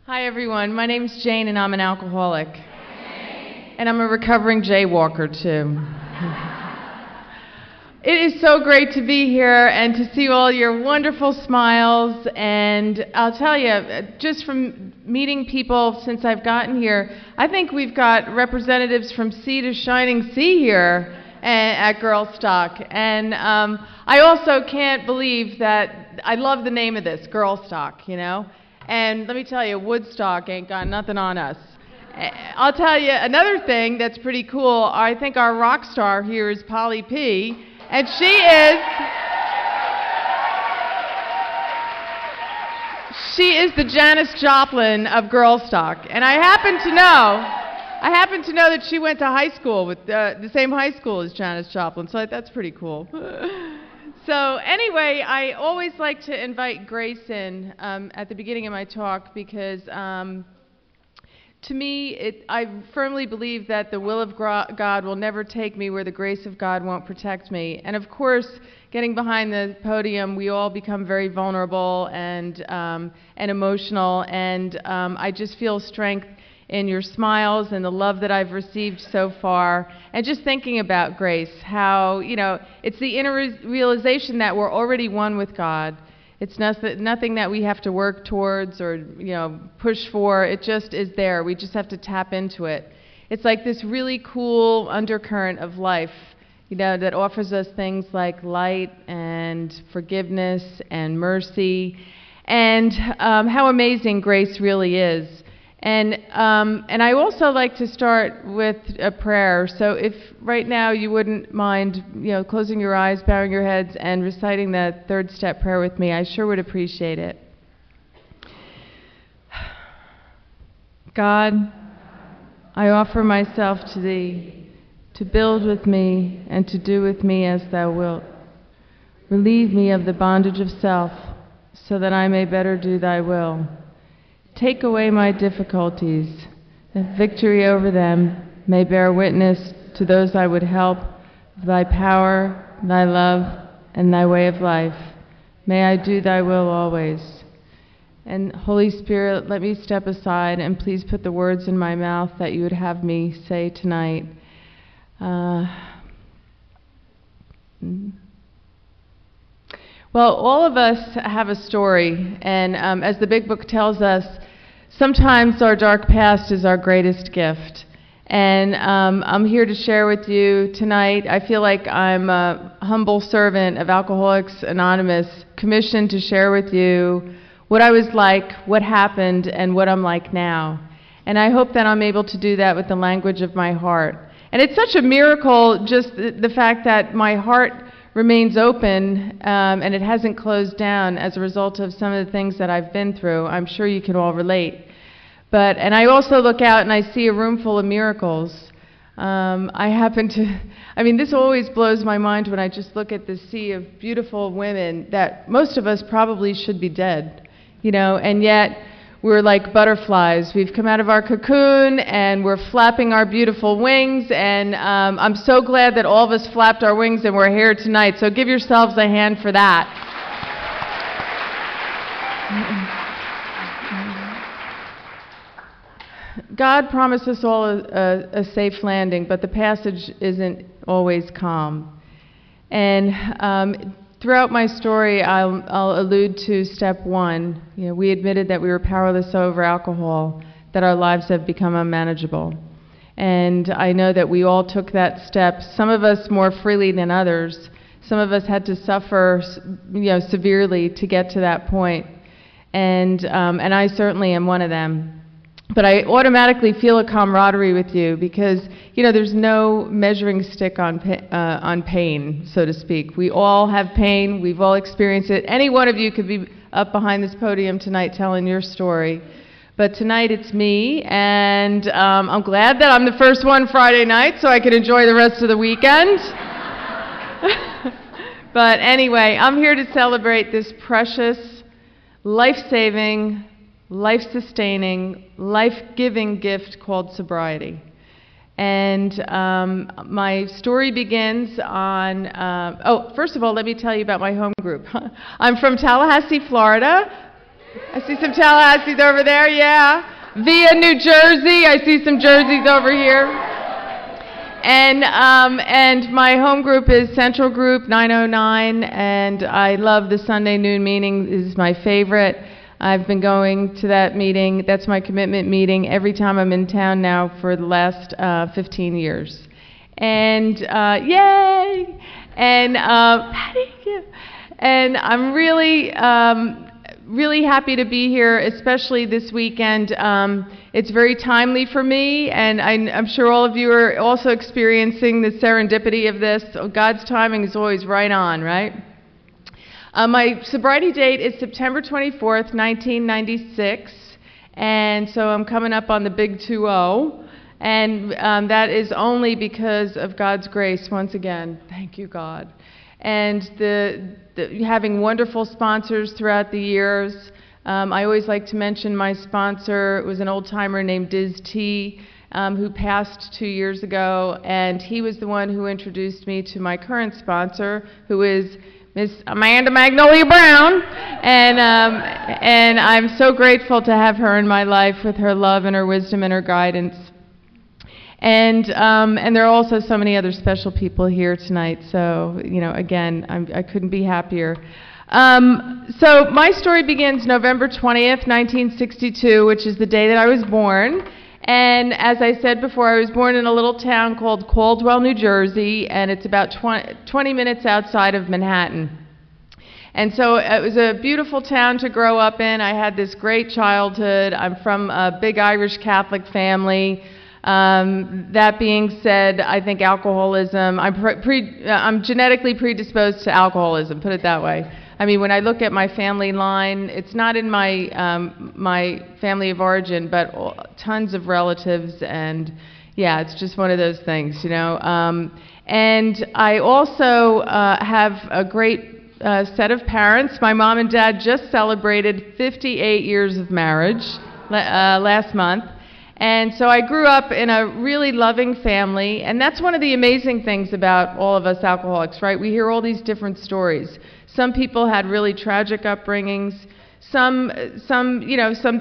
Hi everyone, my name's Jane and I'm an alcoholic. And I'm a recovering jaywalker too. It is so great to be here and to see all your wonderful smiles, and I'll tell you, just from meeting people since I've gotten here, I think we've got representatives from sea to shining sea here at Girlstock. And I also can't believe that, I love the name of this, Girlstock, you know? And let me tell you, Woodstock ain't got nothing on us. I'll tell you another thing that's pretty cool. I think our rock star here is Polly P. And she is the Janis Joplin of Girlstock. And I happen to know that she went to high school with the same high school as Janis Joplin. So that's pretty cool. So anyway, I always like to invite Grace in at the beginning of my talk because to me, I firmly believe that the will of God will never take me where the grace of God won't protect me. And of course, getting behind the podium, we all become very vulnerable and emotional. And I just feel strength in your smiles and the love that I've received so far. And just thinking about grace, how, you know, it's the inner realization that we're already one with God. It's nothing that we have to work towards or, you know, push for. It just is there. We just have to tap into it. It's like this really cool undercurrent of life, you know, that offers us things like light and forgiveness and mercy, and how amazing grace really is. And I also like to start with a prayer. So if right now you wouldn't mind, you know, closing your eyes, bowing your heads, and reciting that third step prayer with me, I sure would appreciate it. God, I offer myself to Thee, to build with me and to do with me as Thou wilt. Relieve me of the bondage of self, so that I may better do Thy will. Take away my difficulties, that victory over them may bear witness to those I would help of Thy power, Thy love, and Thy way of life. May I do Thy will always. And Holy Spirit, let me step aside and please put the words in my mouth that You would have me say tonight. Well, all of us have a story, and as the Big Book tells us, sometimes our dark past is our greatest gift. And I'm here to share with you tonight. I feel like I'm a humble servant of Alcoholics Anonymous, commissioned to share with you what I was like, what happened, and what I'm like now. And I hope that I'm able to do that with the language of my heart. And it's such a miracle, just the fact that my heart remains open and it hasn't closed down as a result of some of the things that I've been through. I'm sure you can all relate. And I also look out and I see a room full of miracles. This always blows my mind when I just look at the sea of beautiful women that most of us probably should be dead, you know, and yet we're like butterflies. We've come out of our cocoon and we're flapping our beautiful wings, and I'm so glad that all of us flapped our wings and we're here tonight. So give yourselves a hand for that. God promised us all a safe landing, but the passage isn't always calm. And throughout my story, I'll allude to step one. You know, we admitted that we were powerless over alcohol, that our lives have become unmanageable. And I know that we all took that step, some of us more freely than others. Some of us had to suffer, you know, severely to get to that point. And I certainly am one of them. But I automatically feel a camaraderie with you because, you know, there's no measuring stick on pain, so to speak. We all have pain. We've all experienced it. Any one of you could be up behind this podium tonight telling your story. But tonight it's me, and I'm glad that I'm the first one Friday night so I can enjoy the rest of the weekend. But anyway, I'm here to celebrate this precious, life-saving, life-sustaining, life-giving gift called sobriety. And my story begins on, first of all, let me tell you about my home group. I'm from Tallahassee, Florida. I see some Tallahassees over there, yeah. Via New Jersey, I see some Jerseys over here. And my home group is Central Group 909, and I love the Sunday noon meeting. This is my favorite. I've been going to that meeting. That's my commitment meeting every time I'm in town now for the last 15 years. And yay! And Patty, yeah. And I'm really really happy to be here, especially this weekend. It's very timely for me, and I'm sure all of you are also experiencing the serendipity of this. God's timing is always right on, right? My sobriety date is September 24th, 1996, and so I'm coming up on the big 2-0, and that is only because of God's grace, once again. Thank you, God. And having wonderful sponsors throughout the years. I always like to mention my sponsor. It was an old-timer named Diz T, who passed 2 years ago, and he was the one who introduced me to my current sponsor, who is Miss Amanda Magnolia Brown, and I'm so grateful to have her in my life with her love and her wisdom and her guidance. And there are also so many other special people here tonight. So, you know, again, I couldn't be happier. So my story begins November 20th, 1962, which is the day that I was born. And as I said before, I was born in a little town called Caldwell, New Jersey, and it's about 20 minutes outside of Manhattan. And so it was a beautiful town to grow up in. I had this great childhood. I'm from a big Irish Catholic family. That being said, I think alcoholism, I'm genetically predisposed to alcoholism, put it that way. I mean, when I look at my family line, it's not in my, my family of origin, but tons of relatives, and yeah, it's just one of those things, you know. And I also have a great set of parents. My mom and dad just celebrated 58 years of marriage last month. And so I grew up in a really loving family, and that's one of the amazing things about all of us alcoholics, right? We hear all these different stories. Some people had really tragic upbringings. Some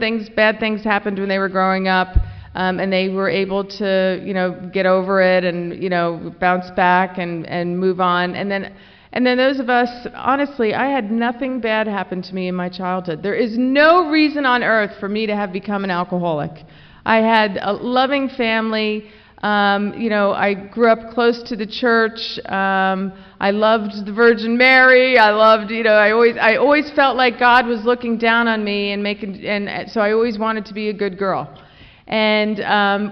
things, bad things happened when they were growing up, and they were able to, you know, get over it and, you know, bounce back and move on. And then those of us, honestly, I had nothing bad happen to me in my childhood. There is no reason on earth for me to have become an alcoholic. I had a loving family. You know, I grew up close to the church. I loved the Virgin Mary. I loved, you know, I always felt like God was looking down on me and so I always wanted to be a good girl. And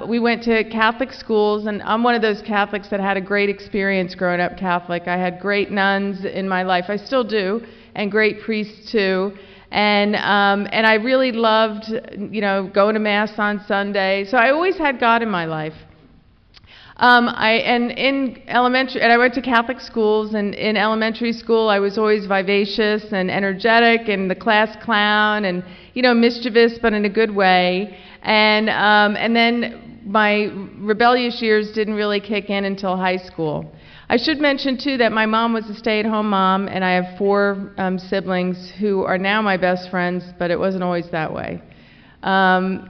we went to Catholic schools, and I'm one of those Catholics that had a great experience growing up Catholic. I had great nuns in my life. I still do, and great priests too. And I really loved, you know, going to Mass on Sunday. So I always had God in my life. In elementary, and I went to Catholic schools, and in elementary school I was always vivacious and energetic and the class clown and, you know, mischievous, but in a good way. And then my rebellious years didn't really kick in until high school. I should mention, too, that my mom was a stay-at-home mom, and I have 4 siblings who are now my best friends, but it wasn't always that way. I'm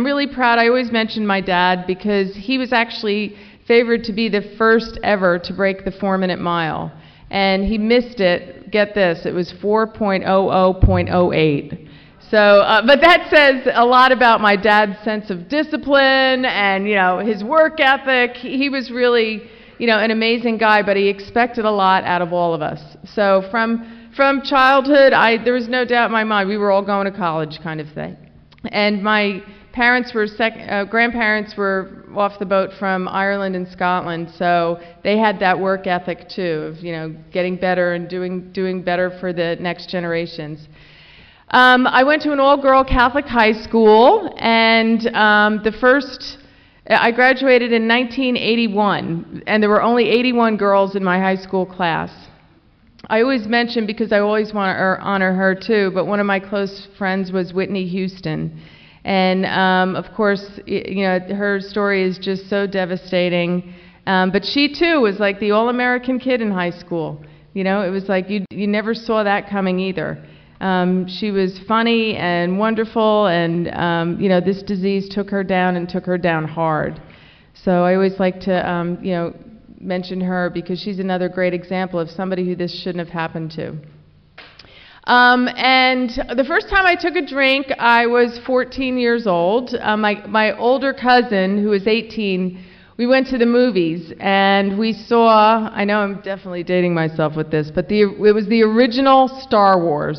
really proud. I always mention my dad because he was actually favored to be the first ever to break the 4-minute mile. And he missed it. Get this, it was 4.00.08. So, but that says a lot about my dad's sense of discipline and, you know, his work ethic. He was really, you know, an amazing guy, but he expected a lot out of all of us. So from childhood, there was no doubt in my mind we were all going to college kind of thing. And my parents were grandparents were off the boat from Ireland and Scotland, so they had that work ethic too of, you know, getting better and doing better for the next generations. I went to an all-girl Catholic high school, and I graduated in 1981, and there were only 81 girls in my high school class. I always mention, because I always want to honor her too, but one of my close friends was Whitney Houston. And of course, you know, her story is just so devastating. But she too was like the all-American kid in high school. You know, it was like you never saw that coming either. She was funny and wonderful, and this disease took her down and took her down hard. So I always like to mention her because she's another great example of somebody who this shouldn't have happened to. And the first time I took a drink, I was 14 years old. My older cousin, who was 18, we went to the movies, and we saw, I know I'm definitely dating myself with this, but it was the original Star Wars.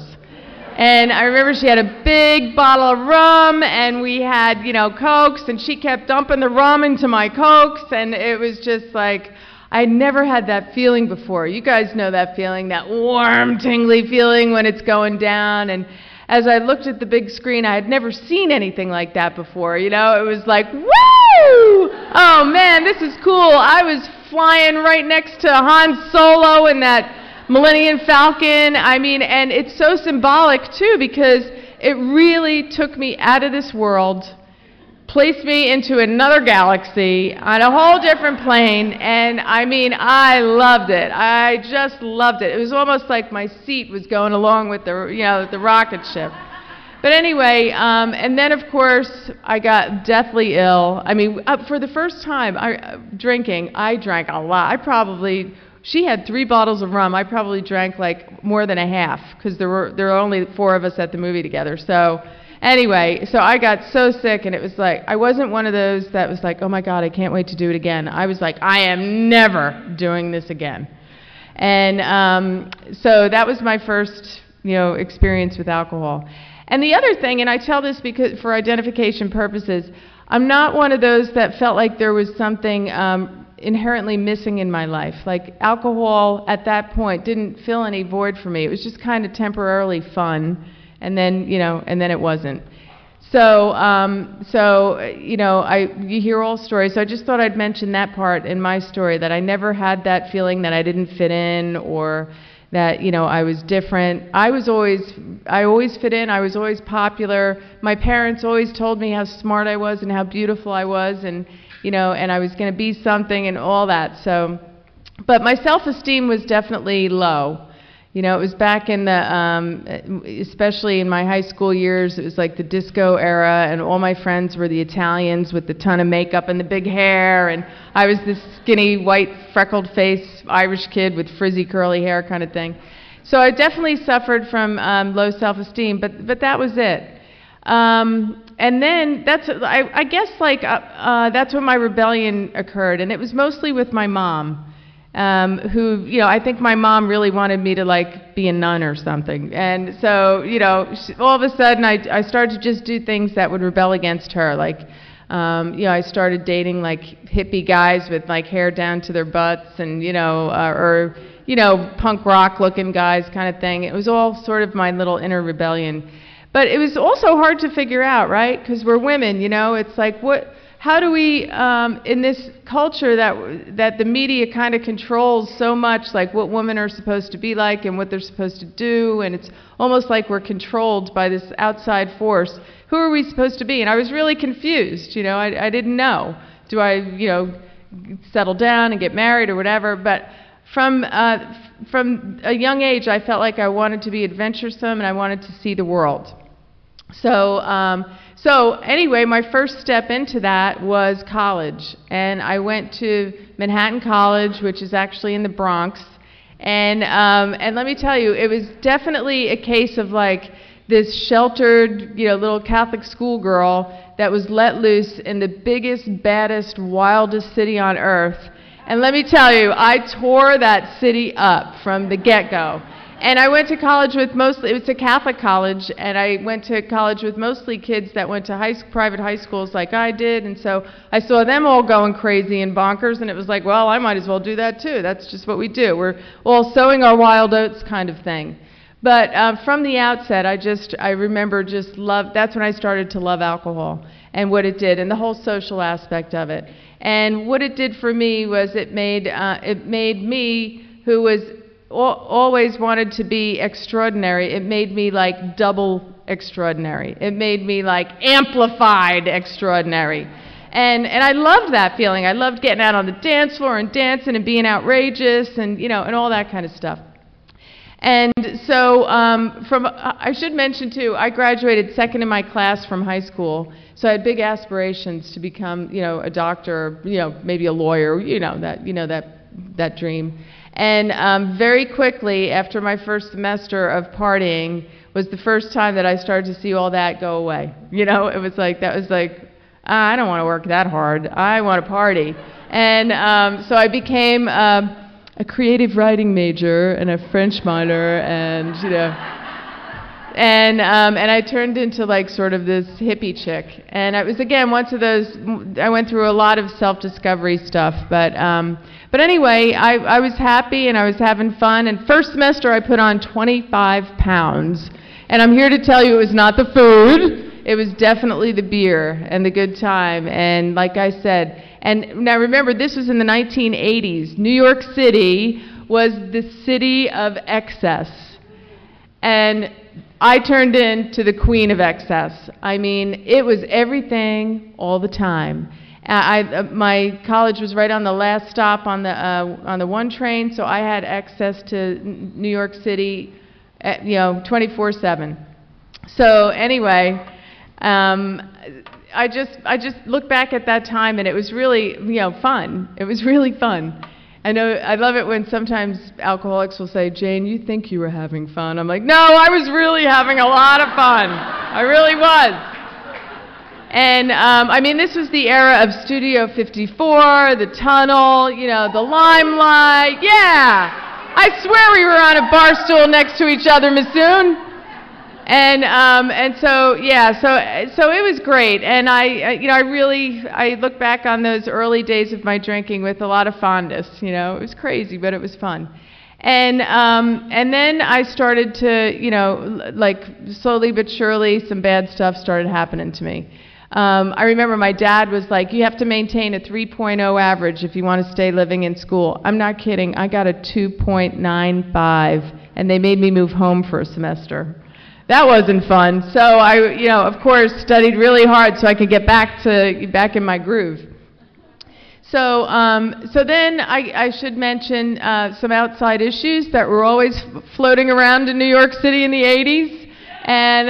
And I remember she had a big bottle of rum, and we had, Cokes, and she kept dumping the rum into my Cokes, and it was just like, I'd never had that feeling before. You guys know that feeling, that warm, tingly feeling when it's going down. And as I looked at the big screen, I had never seen anything like that before. It was like, woo! Oh man, this is cool. I was flying right next to Han Solo in that Millennium Falcon. And it's so symbolic too, because it really took me out of this world, placed me into another galaxy on a whole different plane, and I loved it. I just loved it. It was almost like my seat was going along with the rocket ship. But anyway, and then of course I got deathly ill. For the first time drinking, I drank a lot. She had 3 bottles of rum. I probably drank like more than a half, because there were only 4 of us at the movie together. So anyway, so I got so sick, and it was like, I wasn't one of those that was like, oh my God, I can't wait to do it again. I was like, I am never doing this again. And so that was my first, experience with alcohol. And the other thing, and I tell this because for identification purposes, I'm not one of those that felt like there was something inherently missing in my life. Like alcohol at that point didn't fill any void for me. It was just kind of temporarily fun. And then, and then it wasn't. So, you hear all stories. So I just thought I'd mention that part in my story, that I never had that feeling that I didn't fit in, or that, I was different. I always fit in. I was always popular. My parents always told me how smart I was and how beautiful I was, and, and I was going to be something and all that. So, but my self-esteem was definitely low. It was back in the, especially in my high school years, it was like the disco era, and all my friends were the Italians with the ton of makeup and the big hair, and I was this skinny, white, freckled face Irish kid with frizzy, curly hair kind of thing. So I definitely suffered from low self-esteem, but that was it. And then I guess that's when my rebellion occurred, and it was mostly with my mom. Who, I think my mom really wanted me to be a nun or something. And so, all of a sudden I started to just do things that would rebel against her. I started dating hippie guys with hair down to their butts, and, punk rock looking guys kind of thing. It was all sort of my little inner rebellion. But it was also hard to figure out, right? Because we're women, it's like, how do we, in this culture that the media kind of controls so much, what women are supposed to be like and what they're supposed to do, and it's almost like we're controlled by this outside force. Who are we supposed to be? And I was really confused, I didn't know. Do I, settle down and get married or whatever? But from a young age, I felt like I wanted to be adventuresome and I wanted to see the world. So anyway, my first step into that was college, and I went to Manhattan College, which is actually in the Bronx, and let me tell you, it was definitely a case of this sheltered, little Catholic schoolgirl that was let loose in the biggest, baddest, wildest city on earth. And let me tell you, I tore that city up from the get-go. And I went to college with it was a Catholic college, and I went to college with mostly kids that went to private high schools like I did, and so I saw them all going crazy and bonkers, and it was like, well, I might as well do that too. That's just what we do. We're all sowing our wild oats kind of thing. But from the outset, I remember that's when I started to love alcohol and what it did, and the whole social aspect of it. And what it did for me was it made me, who was always wanted to be extraordinary, it made me double extraordinary. It made me amplified extraordinary. And I loved that feeling. I loved getting out on the dance floor and dancing and being outrageous and, and all that kind of stuff. And so, I should mention too, I graduated second in my class from high school, so I had big aspirations to become, a doctor, maybe a lawyer, that dream. And very quickly, after my first semester of partying, was the first time that I started to see all that go away. It was like, I don't want to work that hard. I want to party. And so I became a creative writing major and a French minor, and and I turned into like sort of this hippie chick. And it was again once of those. I went through a lot of self-discovery stuff, but anyway, I was happy and I was having fun. And first semester I put on 25 pounds, and I'm here to tell you it was not the food. It was definitely the beer and the good time. And like I said, and now remember, this was in the 1980s. New York City was the city of excess. And I turned into the queen of excess. I mean, it was everything all the time. My college was right on the last stop on the one train, so I had access to New York City, 24/7. So anyway, I just look back at that time, and it was really, fun. It was really fun. I love it when sometimes alcoholics will say, "Jane, you think you were having fun." I'm like, no, I was really having a lot of fun. I really was. And I mean, this was the era of Studio 54, the Tunnel, the Limelight. Yeah, I swear we were on a bar stool next to each other, Missoon. And so yeah, so it was great, and I look back on those early days of my drinking with a lot of fondness. It was crazy, but it was fun. And then I started to, like slowly but surely, some bad stuff started happening to me. I remember my dad was like, "You have to maintain a 3.0 average if you want to stay living in school." I'm not kidding. I got a 2.95, and they made me move home for a semester. That wasn't fun. So I, of course, studied really hard so I could get back in my groove. So, so then I should mention some outside issues that were always floating around in New York City in the 80s, and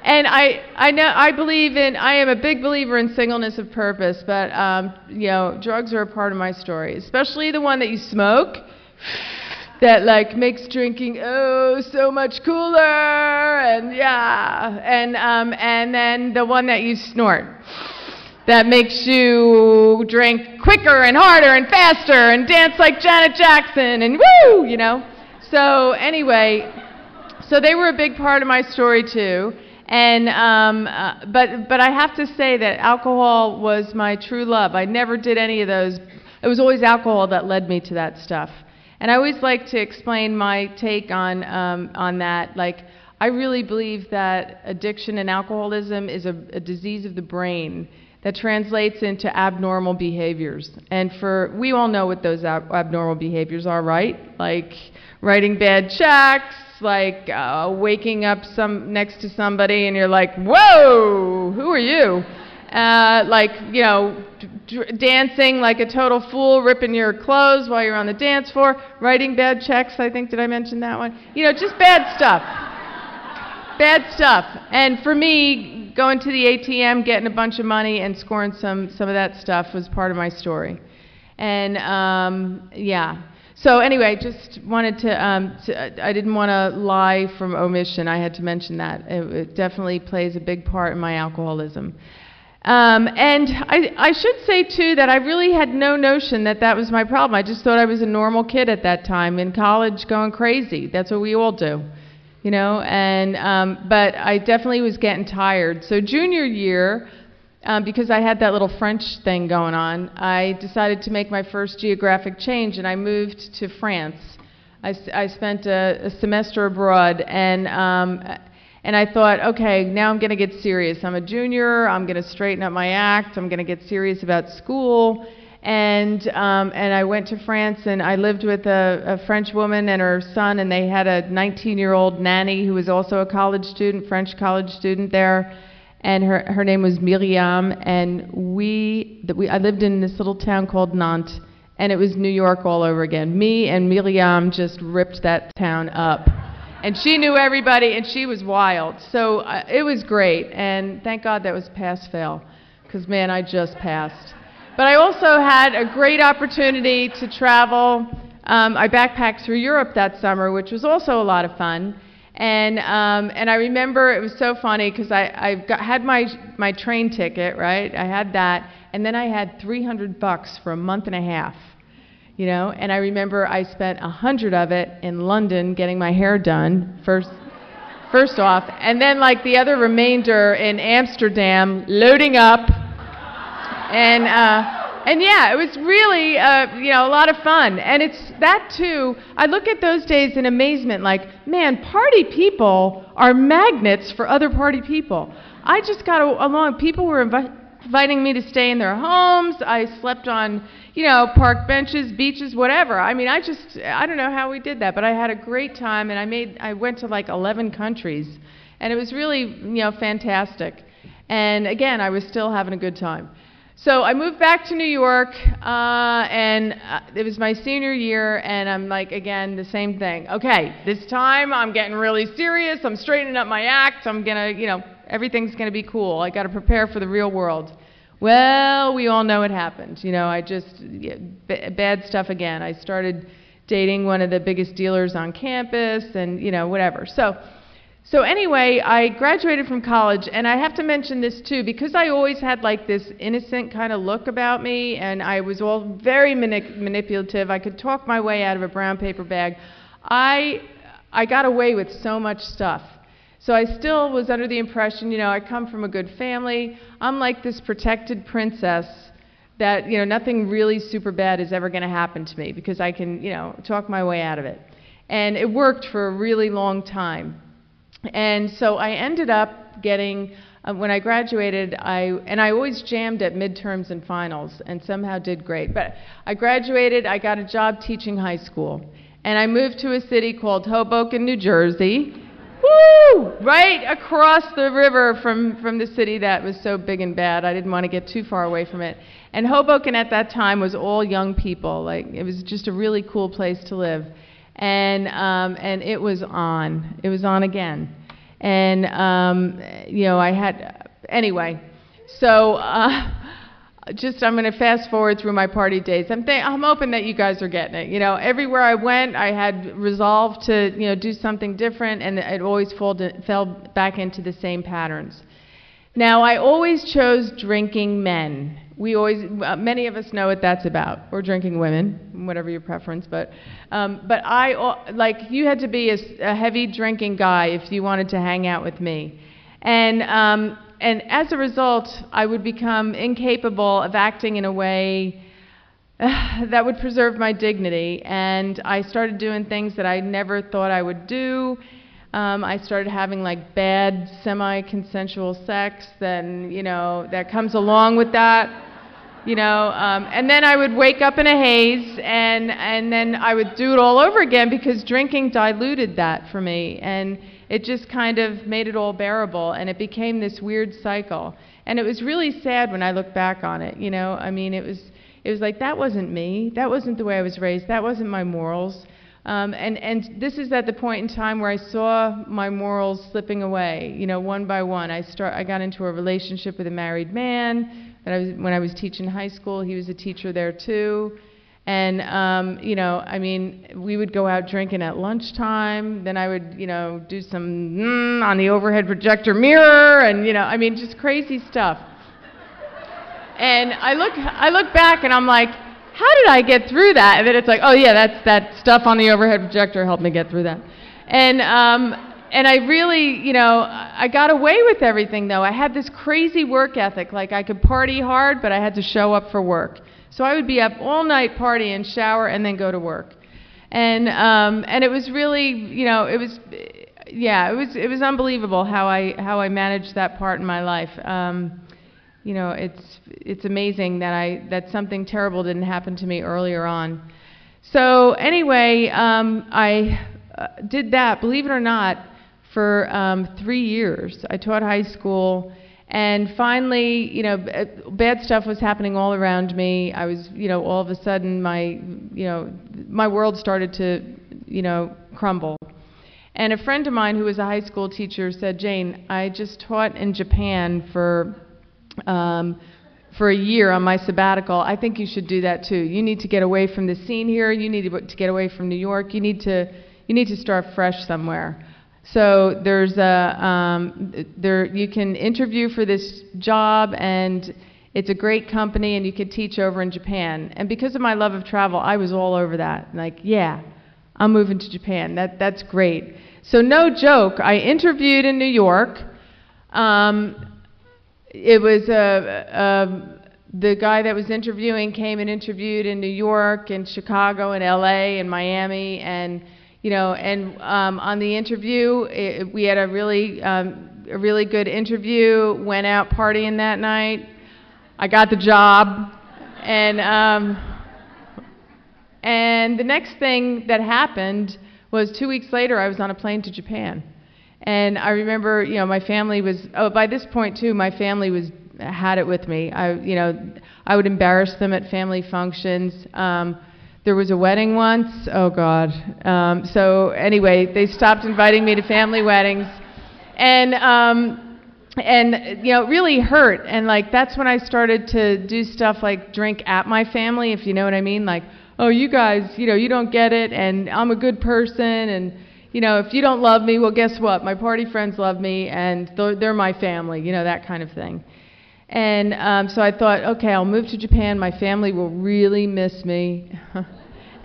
and I am a big believer in singleness of purpose, but drugs are a part of my story, especially the one that you smoke. That like makes drinking so much cooler, and yeah, and then the one that you snort that makes you drink quicker and harder and faster and dance like Janet Jackson and woo, So anyway, so they were a big part of my story too, and but I have to say that alcohol was my true love. I never did any of those. It was always alcohol that led me to that stuff. And I always like to explain my take on that. Like, I really believe that addiction and alcoholism is a disease of the brain that translates into abnormal behaviors. And we all know what those abnormal behaviors are, right? Like writing bad checks, like waking up next to somebody and you're like, "Whoa, who are you?" Dancing like a total fool, ripping your clothes while you're on the dance floor, writing bad checks, I think, did I mention that one? Just bad stuff. Bad stuff. And for me, going to the ATM, getting a bunch of money, and scoring some of that stuff was part of my story. And, yeah. So anyway, just wanted to I didn't want to lie from omission. I had to mention that. It definitely plays a big part in my alcoholism. And I should say, too, that I really had no notion that was my problem. I just thought I was a normal kid at that time in college going crazy. That's what we all do, and but I definitely was getting tired. So junior year, because I had that little French thing going on, I decided to make my first geographic change, and I moved to France. I spent a semester abroad, and I thought, okay, now I'm going to get serious. I'm a junior. I'm going to straighten up my act. I'm going to get serious about school. And I went to France, and I lived with a French woman and her son, and they had a 19-year-old nanny who was also a college student, French college student there. And her name was Miriam. And I lived in this little town called Nantes. and it was New York all over again. Me and Miriam just ripped that town up. And she knew everybody, and she was wild. So it was great, and thank God that was pass-fail, because, man, I just passed. But I also had a great opportunity to travel. I backpacked through Europe that summer, which was also a lot of fun. And I remember it was so funny, because I had my train ticket, right? I had that, and then I had $300 for a month and a half. You know, and I remember I spent 100 of it in London getting my hair done, first off, and then like the other remainder in Amsterdam, loading up, and yeah, it was really, you know, a lot of fun. And it's that too, I look at those days in amazement, like, man, party people are magnets for other party people. I just got along, people were inviting me to stay in their homes. I slept on, you know, park benches, beaches, whatever. I mean, I don't know how we did that, but I had a great time, and I went to like 11 countries, and it was really, you know, fantastic. And again, I was still having a good time. So I moved back to New York, and it was my senior year, and I'm like, again, the same thing. Okay, this time I'm getting really serious. I'm straightening up my act. I'm gonna, you know, everything's gonna be cool. I gotta prepare for the real world. Well, we all know what happened. You know, bad stuff again. I started dating one of the biggest dealers on campus, and, you know, whatever. So anyway, I graduated from college, and I have to mention this too, because I always had like this innocent kind of look about me, and I was all very manipulative. I could talk my way out of a brown paper bag. I got away with so much stuff. So I still was under the impression, you know, I come from a good family. I'm like this protected princess that, you know, nothing really super bad is ever going to happen to me, because I can, you know, talk my way out of it. And it worked for a really long time. And so I ended up getting, when I graduated, I always jammed at midterms and finals, and somehow did great. But I graduated, I got a job teaching high school. And I moved to a city called Hoboken, New Jersey. Woo! Right across the river from the city that was so big and bad. I didn't want to get too far away from it. And Hoboken at that time was all young people. Like, it was just a really cool place to live. And it was on. It was on again. And, you know, anyway. So, I'm going to fast forward through my party days. I'm hoping that you guys are getting it. You know, everywhere I went, I had resolved to, you know, do something different, and it always fell back into the same patterns. Now, I always chose drinking men. Many of us know what that's about, or drinking women, whatever your preference. But you had to be a heavy drinking guy if you wanted to hang out with me, and as a result, I would become incapable of acting in a way that would preserve my dignity. And I started doing things that I never thought I would do. I started having like bad semi-consensual sex, then, you know, that comes along with that. You know, and then I would wake up in a haze, and then I would do it all over again, because drinking diluted that for me, and it just kind of made it all bearable, and it became this weird cycle. And it was really sad when I look back on it, you know. I mean, it was like, that wasn't me. That wasn't the way I was raised. That wasn't my morals. And this is at the point in time where I saw my morals slipping away, you know, one by one. I got into a relationship with a married man. When I was teaching high school, he was a teacher there too. And, you know, I mean, we would go out drinking at lunchtime. Then I would, you know, do some on the overhead projector mirror, and, you know, I mean, just crazy stuff. And I look back, and I'm like, how did I get through that? And then it's like, oh yeah, that stuff on the overhead projector helped me get through that. And I really, you know, I got away with everything, though. I had this crazy work ethic. Like, I could party hard, but I had to show up for work. So I would be up all night partying, shower, and then go to work. And it was really, you know, it was unbelievable how I managed that part in my life. You know, it's amazing that something terrible didn't happen to me earlier on. So anyway, I did that, believe it or not, for 3 years. I taught high school, And finally, bad stuff was happening all around me. I was, all of a sudden my world started to, crumble. And a friend of mine who was a high school teacher said, "Jane, I just taught in Japan for a year on my sabbatical. I think you should do that too. You need to get away from the scene here. You need to get away from New York. You need to start fresh somewhere." So there's you can interview for this job, and it's a great company, and you could teach over in Japan. And because of my love of travel, I was all over that. Like, yeah, I'm moving to Japan. That's great. So no joke, I interviewed in New York. It was the guy that was interviewing came and interviewed in New York and Chicago and LA and Miami, and on the interview we had a really good interview. Went out partying that night. I got the job, and the next thing that happened was 2 weeks later I was on a plane to Japan. And I remember, my family was, by this point too, my family had it with me. I would embarrass them at family functions. There was a wedding once, oh God. So anyway, they stopped inviting me to family weddings. And it really hurt. And that's when I started to do stuff like drink at my family, if you know what I mean. Like, oh, you guys, you don't get it, and I'm a good person, and if you don't love me, well, guess what? My party friends love me, and they're my family, that kind of thing. And so I thought, okay, I'll move to Japan. My family will really miss me.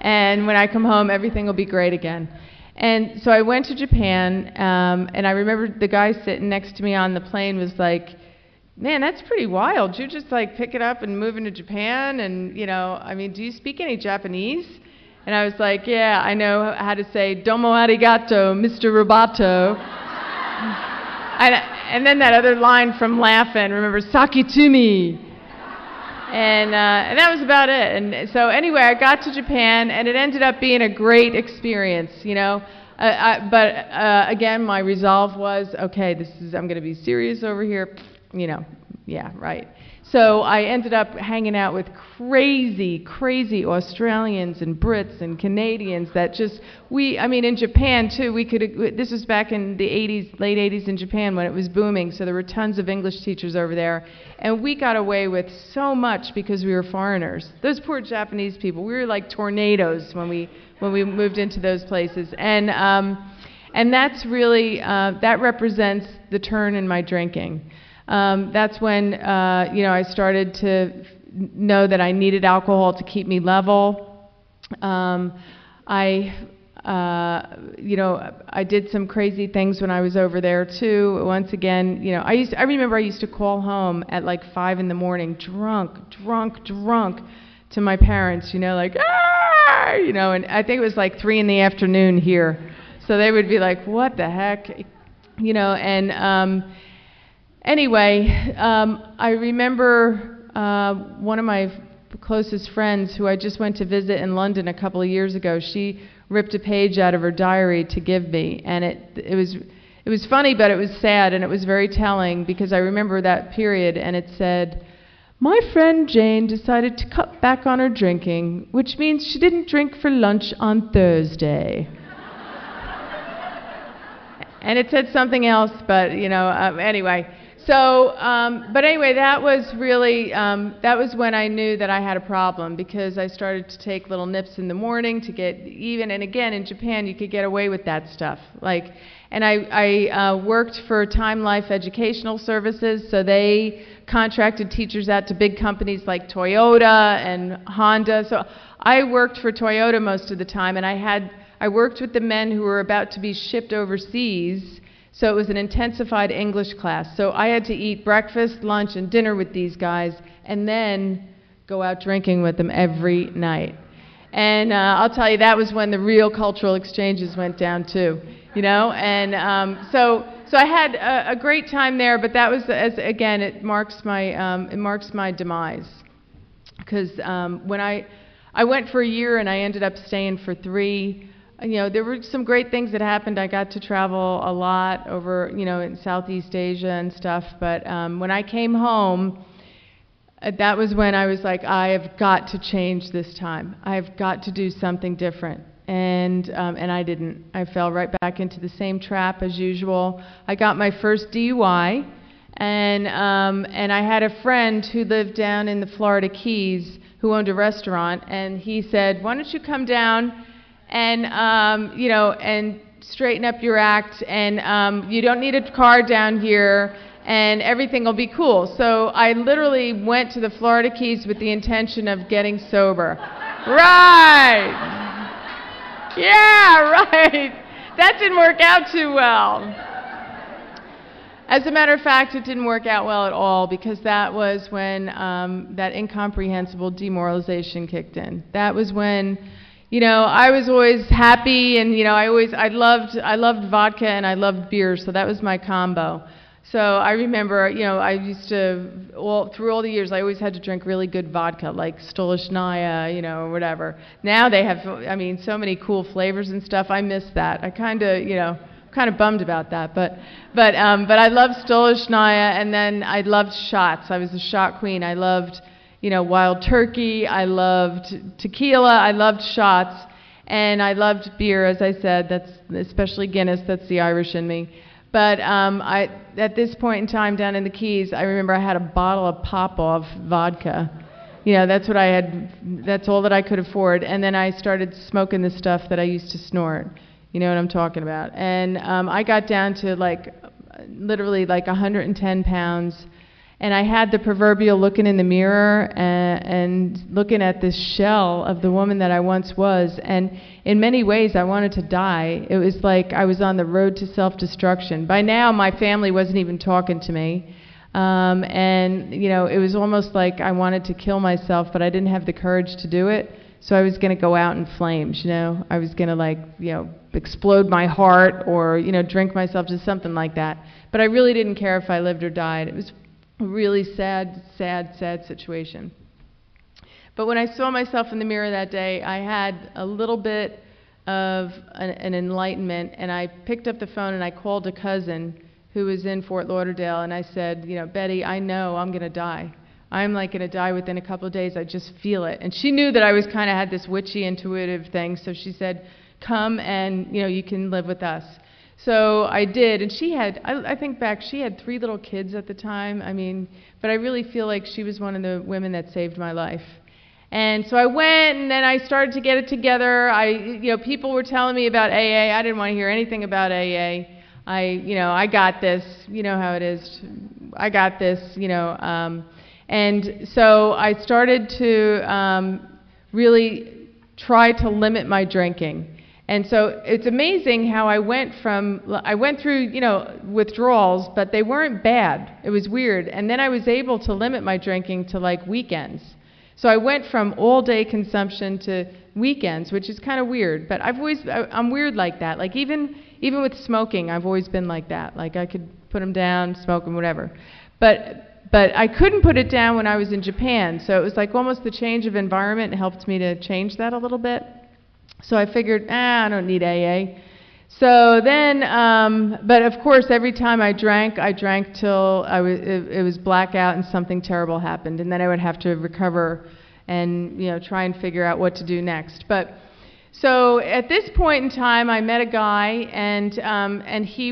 And when I come home, everything will be great again. And so I went to Japan, and I remember the guy sitting next to me on the plane was like, "Man, that's pretty wild. You just pick it up and move into Japan, and do you speak any Japanese?" And I was like, "Yeah, I know how to say domo arigato, Mr. Roboto." and then that other line from Laughing, remember, "Sakitumi." And that was about it. And so anyway, I got to Japan, and it ended up being a great experience, but again, my resolve was, okay, I'm going to be serious over here. Yeah, right. So I ended up hanging out with crazy Australians and Brits and Canadians that just, in Japan too, this was back in the 80s, late 80s in Japan when it was booming, so there were tons of English teachers over there, and we got away with so much because we were foreigners. Those poor Japanese people, we were like tornadoes when we moved into those places, and that's really, that represents the turn in my drinking. That's when, I started to know that I needed alcohol to keep me level. I did some crazy things when I was over there too. Once again, I remember I used to call home at 5 in the morning, drunk to my parents, and I think it was 3 in the afternoon here. So they would be like, "What the heck?" Anyway, I remember one of my closest friends who I just went to visit in London a couple of years ago. She ripped a page out of her diary to give me, and it was funny, but it was sad, and it was very telling because I remember that period, and it said, "My friend Jane decided to cut back on her drinking, which means she didn't drink for lunch on Thursday." And it said something else, but anyway. So, but anyway, that was really, that was when I knew that I had a problem, because I started to take little nips in the morning to get even, and again, in Japan, you could get away with that stuff. And I worked for Time Life Educational Services, so they contracted teachers out to big companies like Toyota and Honda. So I worked for Toyota most of the time, and I worked with the men who were about to be shipped overseas. So it was an intensified English class. So I had to eat breakfast, lunch, and dinner with these guys, and then go out drinking with them every night. And I'll tell you, that was when the real cultural exchanges went down too, And so I had a great time there, but that was, again, it marks my demise, because when I went for a year and I ended up staying for 3. there were some great things that happened. I got to travel a lot over, in Southeast Asia and stuff. But when I came home, that was when I was like, I have got to change this time. I've got to do something different. And I didn't. I fell right back into the same trap as usual. I got my first DUI, and I had a friend who lived down in the Florida Keys who owned a restaurant, and he said, "Why don't you come down and and straighten up your act, and you don't need a car down here, and everything will be cool." So I literally went to the Florida Keys with the intention of getting sober. Right. Yeah, right. That didn't work out too well. As a matter of fact, it didn't work out well at all, because that was when that incomprehensible demoralization kicked in. That was when, I was always happy, and I loved vodka and I loved beer, so that was my combo. So I remember, I used to, through all the years, I always had to drink really good vodka, like Stolichnaya, or whatever. Now they have, so many cool flavors and stuff. I miss that. I kind of bummed about that. But I loved Stolichnaya, and then I loved shots. I was a shot queen. I loved, Wild Turkey. I loved tequila. I loved shots, and I loved beer, as I said. That's especially Guinness. That's the Irish in me. But at this point in time down in the Keys, I remember I had a bottle of Popov vodka. That's what I had. That's all that I could afford. And then I started smoking the stuff that I used to snort. You know what I'm talking about. And I got down to literally 110 pounds. And I had the proverbial looking in the mirror and looking at this shell of the woman that I once was. And in many ways, I wanted to die. It was like I was on the road to self-destruction. By now, my family wasn't even talking to me. It was almost like I wanted to kill myself, but I didn't have the courage to do it. So I was going to go out in flames, I was going to explode my heart or, drink myself to something like that. But I really didn't care if I lived or died. It was a really sad situation. But when I saw myself in the mirror that day, I had a little bit of an enlightenment, and I picked up the phone and I called a cousin who was in Fort Lauderdale, and I said, Betty, I know I'm going to die. I'm going to die within a couple of days. I just feel it. And she knew that I was kind of had this witchy, intuitive thing, so she said, come and, you can live with us. So I did, and she had, I think back, she had 3 little kids at the time. But I really feel like she was one of the women that saved my life. And so I went, and then I started to get it together. People were telling me about AA. I didn't want to hear anything about AA. I got this. You know how it is. I got this. And so I started to really try to limit my drinking. And so it's amazing how I went through, withdrawals, but they weren't bad. It was weird. And then I was able to limit my drinking to weekends. So I went from all-day consumption to weekends, which is kind of weird. But I'm weird like that. Even with smoking, I've always been like that. I could put them down, smoke them, whatever. But I couldn't put it down when I was in Japan. So it was almost the change of environment helped me to change that a little bit. So I figured, I don't need AA. So then, but of course, every time I drank till it was blackout and something terrible happened, and then I would have to recover and try and figure out what to do next. But so at this point in time, I met a guy, and he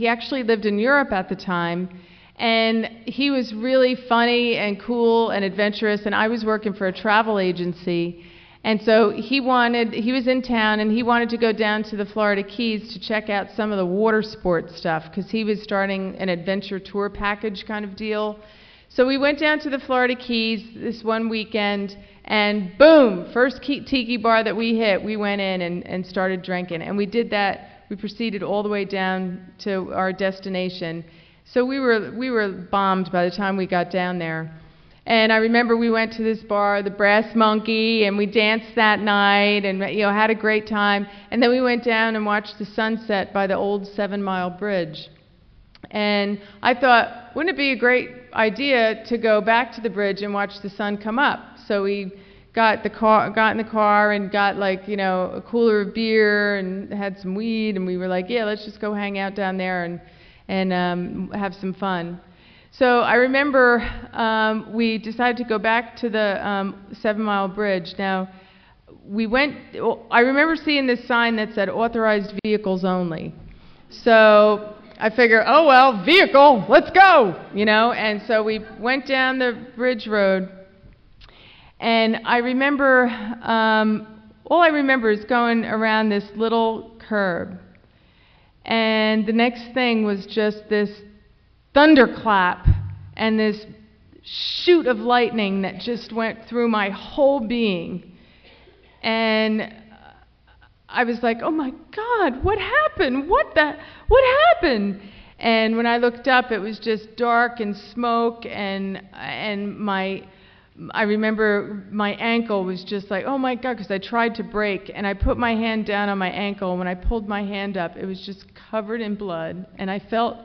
actually lived in Europe at the time, and he was really funny and cool and adventurous, and I was working for a travel agency. And so he was in town, and he wanted to go down to the Florida Keys to check out some of the water sports stuff, because he was starting an adventure tour package kind of deal. So we went down to the Florida Keys this one weekend, and boom, first tiki bar that we hit, we went in and started drinking. And we did that, we proceeded all the way down to our destination. So we were bombed by the time we got down there. And I remember we went to this bar, the Brass Monkey, and we danced that night and had a great time. And then we went down and watched the sunset by the old 7 Mile Bridge. And I thought, wouldn't it be a great idea to go back to the bridge and watch the sun come up? So we got in the car and got like, you know, a cooler of beer and had some weed, and we were like, yeah, let's just go hang out down there and have some fun. So I remember we decided to go back to the 7 Mile Bridge. Now, I remember seeing this sign that said authorized vehicles only. So I figure, oh well, vehicle, let's go, you know. And so we went down the bridge road, and I remember, all I remember is going around this little curb, and the next thing was just this thunderclap and this shoot of lightning that just went through my whole being. And I was like, oh my God, what happened? What happened? And when I looked up, it was just dark and smoke, and I remember my ankle was just like, oh my God, because I tried to brake, and I put my hand down on my ankle, and when I pulled my hand up, it was just covered in blood, and I felt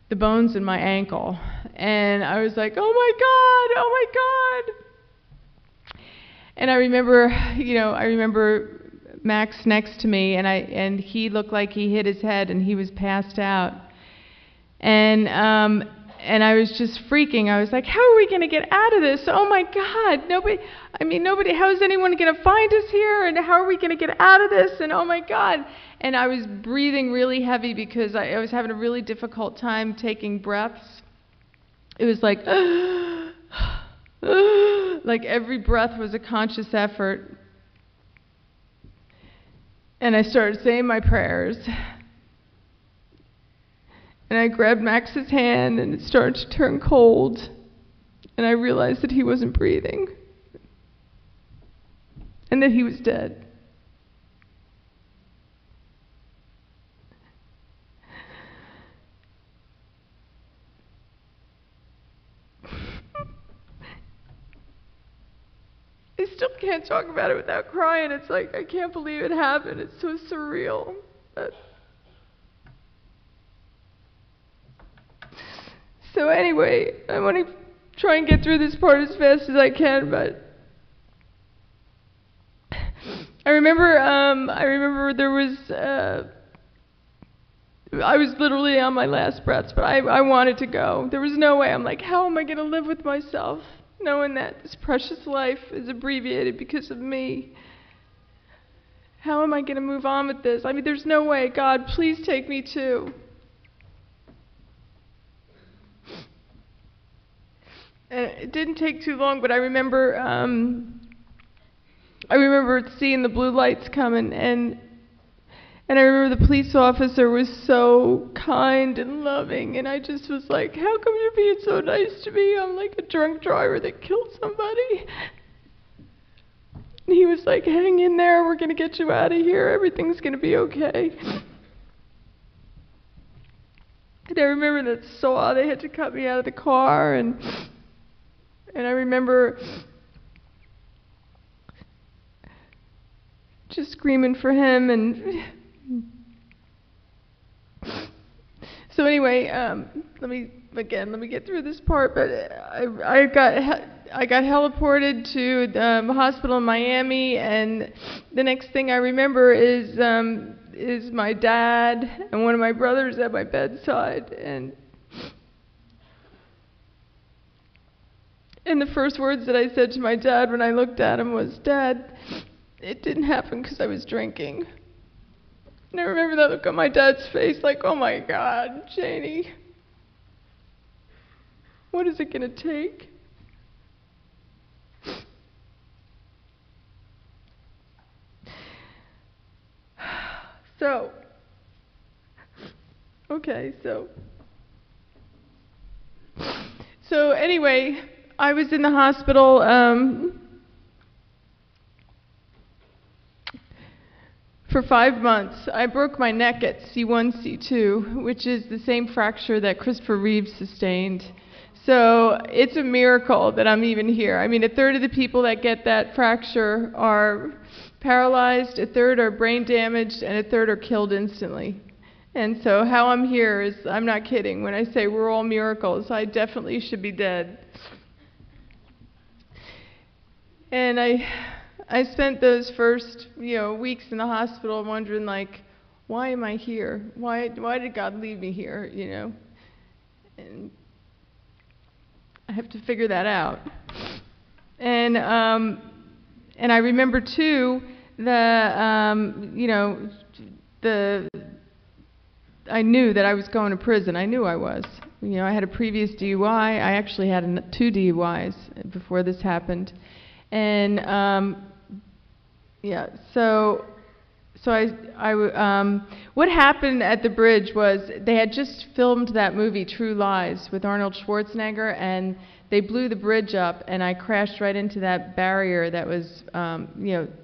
the bones in my ankle, and I was like, oh my God, oh my God. And I remember Max next to me, and he looked like he hit his head and he was passed out. And I was just freaking. I was like, how are we going to get out of this? Oh my God, nobody, how is anyone going to find us here? And how are we going to get out of this? And oh my God. And I was breathing really heavy because I was having a really difficult time taking breaths. It was like, like every breath was a conscious effort. And I started saying my prayers. And I grabbed Max's hand, and it started to turn cold. And I realized that he wasn't breathing. And that he was dead. I still can't talk about it without crying. It's like, I can't believe it happened. It's so surreal. So anyway, I want to try and get through this part as fast as I can, but I remember there was, I was literally on my last breaths, but I wanted to go. There was no way. I'm like, how am I going to live with myself, knowing that this precious life is abbreviated because of me? How am I going to move on with this? I mean, there's no way. God, please take me too. And it didn't take too long, but I remember seeing the blue lights coming, and I remember the police officer was so kind and loving, and I just was like, how come you're being so nice to me? I'm like a drunk driver that killed somebody. And he was like, hang in there, we're going to get you out of here, everything's going to be okay. And I remember that they had to cut me out of the car, and I remember just screaming for him, and so anyway, let me get through this part. But I got heliported to the hospital in Miami, and the next thing I remember is my dad and one of my brothers at my bedside, and the first words that I said to my dad when I looked at him was, Dad, it didn't happen because I was drinking. And I remember that look on my dad's face, like, oh my God, Janie, what is it going to take? So anyway, I was in the hospital for 5 months. I broke my neck at C1, C2, which is the same fracture that Christopher Reeves sustained. So it's a miracle that I'm even here. I mean, a third of the people that get that fracture are paralyzed, a third are brain damaged, and a third are killed instantly. And so how I'm here is, I'm not kidding when I say we're all miracles. I definitely should be dead. And I spent those first, weeks in the hospital wondering, like, why am I here? Why did God leave me here, And I have to figure that out. And I remember too I knew that I was going to prison. I knew I was. I had a previous DUI. I actually had 2 DUIs before this happened. And what happened at the bridge was they had just filmed that movie True Lies with Arnold Schwarzenegger, and they blew the bridge up, and I crashed right into that barrier that was,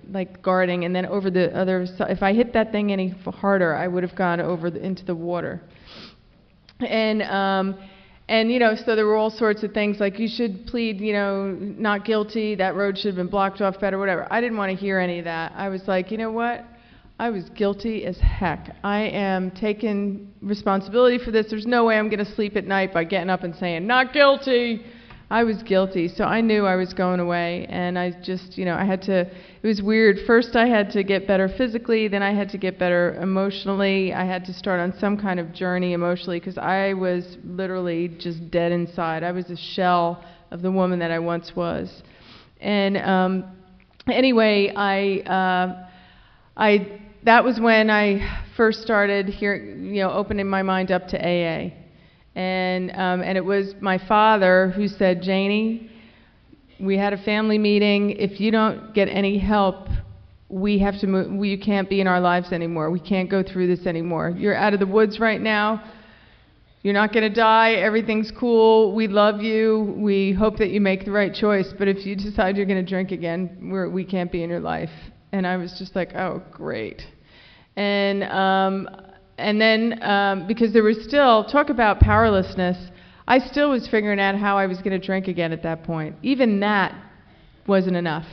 like guarding, and then over the other side. If I hit that thing any harder, I would have gone over into the water. And so there were all sorts of things like, you should plead, not guilty, that road should have been blocked off better, whatever. I didn't want to hear any of that. I was like, you know what? I was guilty as heck. I am taking responsibility for this. There's no way I'm going to sleep at night by getting up and saying, not guilty. I was guilty, so I knew I was going away, and I just, I had to, it was weird. First I had to get better physically, then I had to get better emotionally. I had to start on some kind of journey emotionally, because I was literally just dead inside. I was a shell of the woman that I once was. And anyway, that was when I first started opening my mind up to AA. And it was my father who said, Janie, we had a family meeting. If you don't get any help, we have to move. You can't be in our lives anymore. We can't go through this anymore. You're out of the woods right now. You're not going to die. Everything's cool. We love you. We hope that you make the right choice. But if you decide you're going to drink again, we can't be in your life. And I was just like, oh, great. And then, because there was still, talk about powerlessness, I still was figuring out how I was going to drink again at that point. Even that wasn't enough.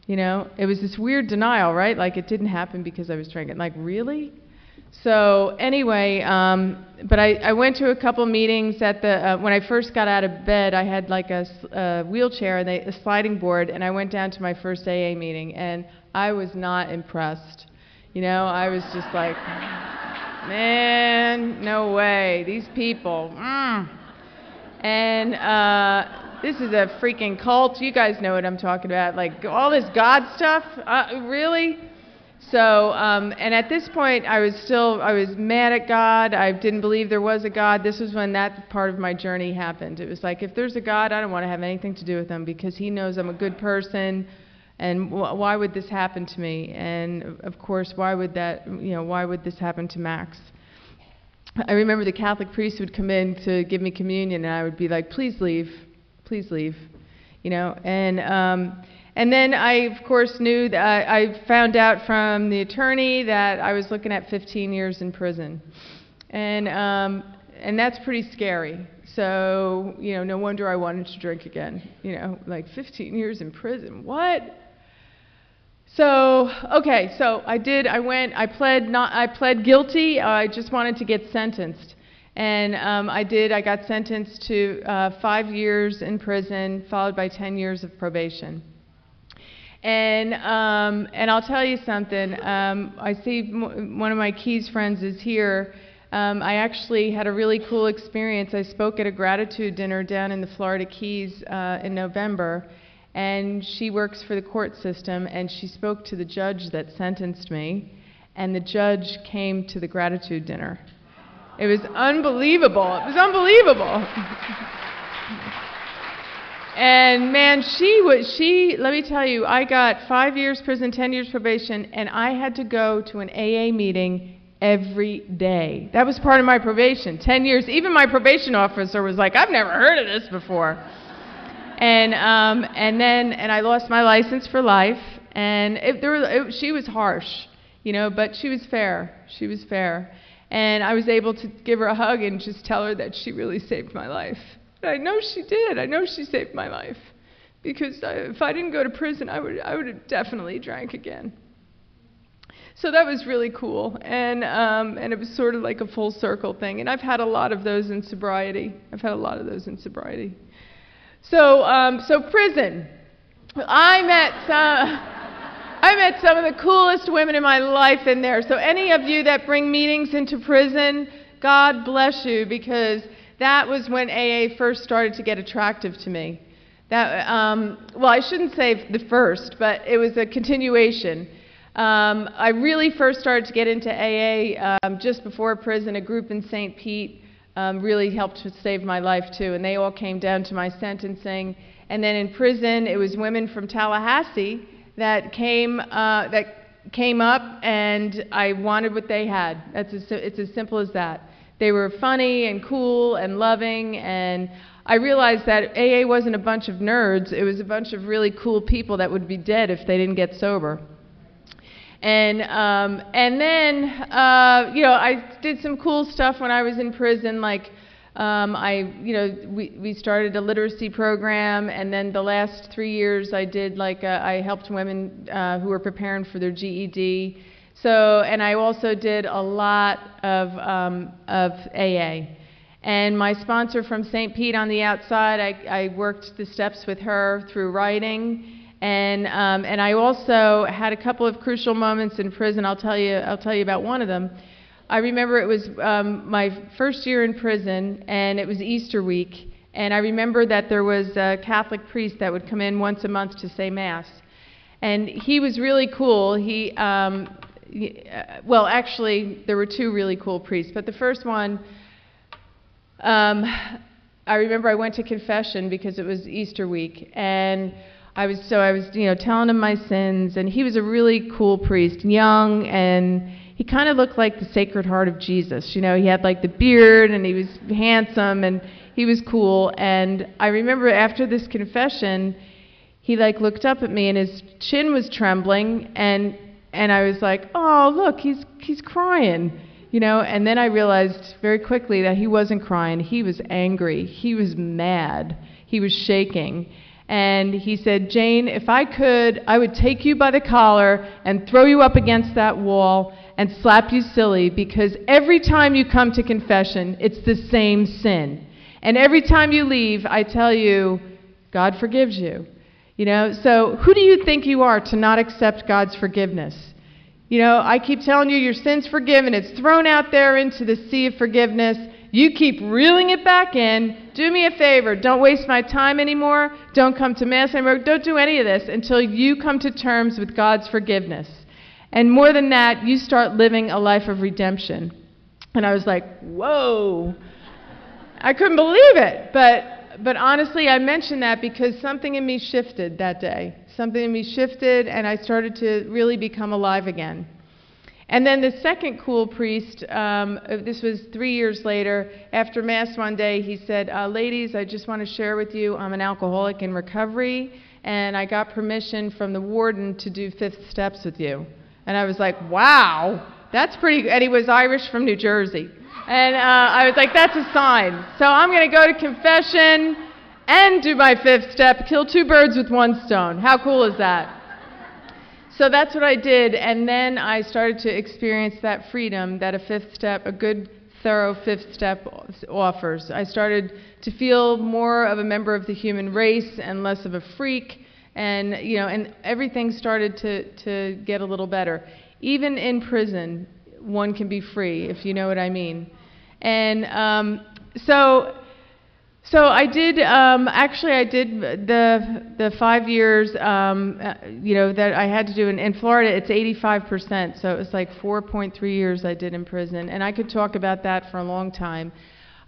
It was this weird denial, right? Like, it didn't happen because I was drinking. Like, really? So anyway, but I went to a couple meetings at the, when I first got out of bed, I had like a wheelchair and a sliding board, and I went down to my first AA meeting, and I was not impressed. I was just like, man, no way, these people. And this is a freaking cult. You guys know what I'm talking about. Like, all this God stuff? Really? So, and at this point, I was mad at God. I didn't believe there was a God. This was when that part of my journey happened. It was like, if there's a God, I don't want to have anything to do with him, because he knows I'm a good person. And why would this happen to me? And of course, why would this happen to Max? I remember the Catholic priest would come in to give me communion, and I would be like, please leave, and then I, of course, knew that I found out from the attorney that I was looking at 15 years in prison, and that's pretty scary. So, no wonder I wanted to drink again. Like 15 years in prison, what? So, okay, so I pled guilty. I just wanted to get sentenced. And I got sentenced to 5 years in prison, followed by 10 years of probation. And I'll tell you something. I see one of my Keys friends is here. I actually had a really cool experience. I spoke at a gratitude dinner down in the Florida Keys in November. And she works for the court system, and she spoke to the judge that sentenced me, and the judge came to the gratitude dinner. It was unbelievable. It was unbelievable. And man, let me tell you, I got 5 years prison, 10 years probation, and I had to go to an AA meeting every day. That was part of my probation, 10 years. Even my probation officer was like, I've never heard of this before. And I lost my license for life, and she was harsh, but she was fair. She was fair. And I was able to give her a hug and just tell her that she really saved my life. And I know she did. I know she saved my life, because if I didn't go to prison, I would have definitely drank again. So that was really cool, and it was sort of like a full circle thing. And I've had a lot of those in sobriety. So prison. I met some of the coolest women in my life in there. So any of you that bring meetings into prison, God bless you, because that was when AA first started to get attractive to me. That, well, I shouldn't say the first, but it was a continuation. I really first started to get into AA just before prison. A group in St. Pete really helped to save my life too, and they all came down to my sentencing. And then in prison, it was women from Tallahassee that came up, and I wanted what they had. It's as simple as that. They were funny and cool and loving, and I realized that AA wasn't a bunch of nerds. It was a bunch of really cool people that would be dead if they didn't get sober. And then you know, I did some cool stuff when I was in prison, like we started a literacy program, and then the last 3 years I did I helped women who were preparing for their GED. So, and I also did a lot of AA. And my sponsor from St. Pete on the outside, I worked the steps with her through writing. And I also had a couple of crucial moments in prison. I'll tell you about one of them. I remember it was my first year in prison, and it was Easter week. And I remember that there was a Catholic priest that would come in once a month to say Mass. And he was really cool. Well, actually, there were two really cool priests. But the first one, I remember I went to confession because it was Easter week. And I was telling him my sins, and he was a really cool priest, young, and he kind of looked like the Sacred Heart of Jesus. You know, he had like the beard, and he was handsome, and he was cool. And I remember after this confession, he looked up at me, and his chin was trembling, and I was like, oh, look, he's crying, you know. And then I realized very quickly that he wasn't crying. He was angry. He was mad. He was shaking. And he said, Jane, if I could, I would take you by the collar and throw you up against that wall and slap you silly, because every time you come to confession, it's the same sin. And every time you leave, I tell you, God forgives you. You know, so who do you think you are to not accept God's forgiveness? You know, I keep telling you your sin's forgiven. It's thrown out there into the sea of forgiveness. You keep reeling it back in. Do me a favor. Don't waste my time anymore. Don't come to Mass anymore. Don't do any of this until you come to terms with God's forgiveness. And more than that, you start living a life of redemption. And I was like, whoa. I couldn't believe it. But honestly, I mention that because something in me shifted that day. Something in me shifted, and I started to really become alive again. And then the second cool priest, this was 3 years later, after Mass one day, he said, ladies, I just want to share with you, I'm an alcoholic in recovery, and I got permission from the warden to do 5th steps with you. And I was like, wow, that's pretty good. And he was Irish from New Jersey. And I was like, that's a sign. So I'm going to go to confession and do my 5th step, kill 2 birds with 1 stone. How cool is that? So that's what I did, and then I started to experience that freedom that a 5th step, a good, thorough 5th step offers. I started to feel more of a member of the human race and less of a freak, and you know, and everything started to get a little better. Even in prison, one can be free, if you know what I mean. And so I did, actually I did the 5 years, you know, that I had to do in Florida. It's 85%, so it was like 4.3 years I did in prison, and I could talk about that for a long time.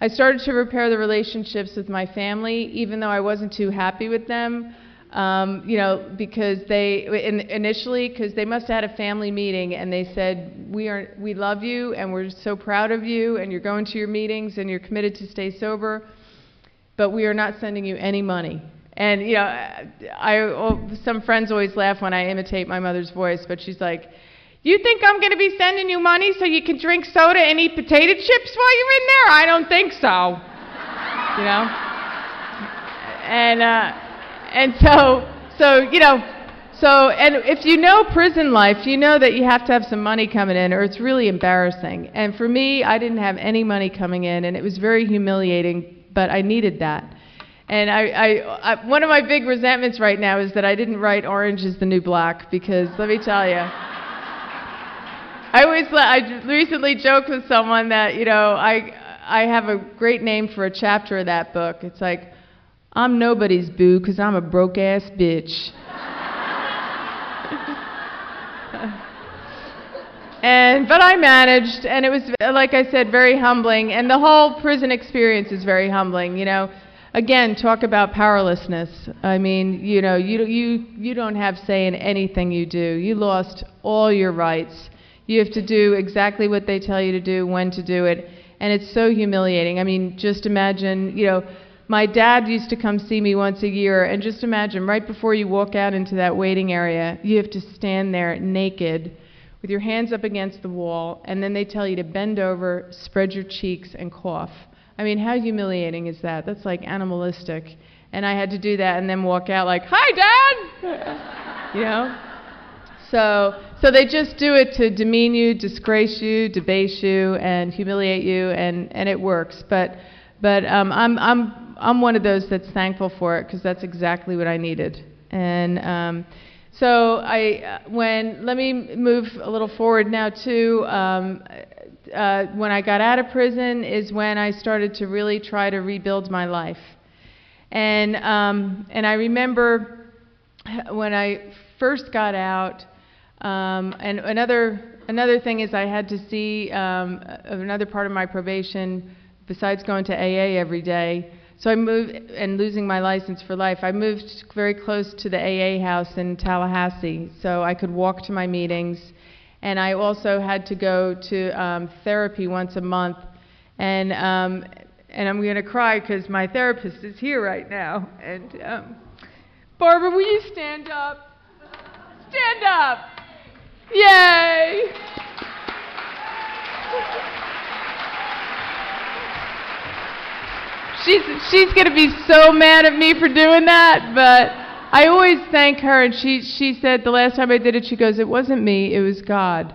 I started to repair the relationships with my family, even though I wasn't too happy with them, you know, because initially, because they must have had a family meeting, and they said, we love you, and we're so proud of you, and you're going to your meetings, and you're committed to stay sober, but we are not sending you any money. And, you know, some friends always laugh when I imitate my mother's voice, but she's like, you think I'm going to be sending you money so you can drink soda and eat potato chips while you're in there? I don't think so. You know? And so, you know, and if you know prison life, you know that you have to have some money coming in, or it's really embarrassing. And for me, I didn't have any money coming in, and it was very humiliating, but I needed that. And one of my big resentments right now is that I didn't write Orange is the New Black, because let me tell you, I recently joked with someone that, I have a great name for a chapter of that book. It's like, I'm nobody's boo because I'm a broke-ass bitch. But I managed, and it was, like I said, very humbling. And the whole prison experience is very humbling, Again, talk about powerlessness. I mean, you don't have say in anything you do. You lost all your rights. You have to do exactly what they tell you to do, when to do it. And it's so humiliating. I mean, just imagine, my dad used to come see me once a year, and just imagine, right before you walk out into that waiting area, you have to stand there naked with your hands up against the wall, and then they tell you to bend over, spread your cheeks, and cough. I mean, how humiliating is that? That's like animalistic. And I had to do that and then walk out like, "Hi, Dad!" So they just do it to demean you, disgrace you, debase you, and humiliate you, and it works. But I'm one of those that's thankful for it, because that's exactly what I needed. And so let me move a little forward now too. When I got out of prison is when I started to really try to rebuild my life. And I remember when I first got out, and another thing is I had to see another part of my probation besides going to AA every day. So I moved, and losing my license for life, I moved very close to the AA house in Tallahassee, so I could walk to my meetings. And I also had to go to therapy once a month. And I'm going to cry because my therapist is here right now. And Barbara, will you stand up? Stand up! Yay! She's going to be so mad at me for doing that, but I always thank her, and she said the last time I did it, she goes, "It wasn't me, it was God.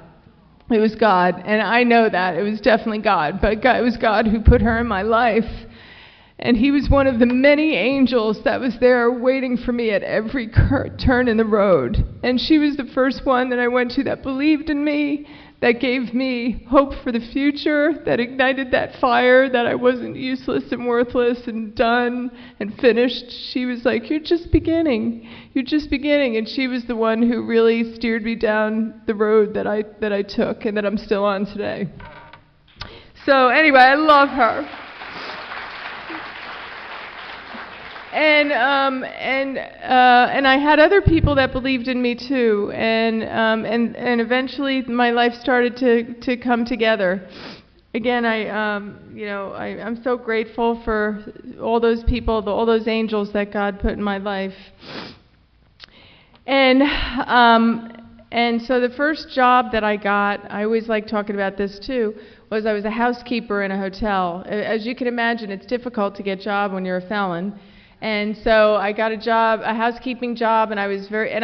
It was God." And I know that. It was definitely God. But it was God who put her in my life. And he was one of the many angels that was there waiting for me at every turn in the road. And she was the first one that I went to that believed in me, that gave me hope for the future, that ignited that fire, that I wasn't useless and worthless and done and finished. She was like, "You're just beginning. You're just beginning." And she was the one who really steered me down the road that I took and that I'm still on today. So anyway, I love her. And I had other people that believed in me too, and eventually my life started to come together. Again, I'm so grateful for all those people, all those angels that God put in my life. And so the first job that I got, I always like talking about this too, was I was a housekeeper in a hotel. As you can imagine, it's difficult to get a job when you're a felon. And so I got a housekeeping job, and I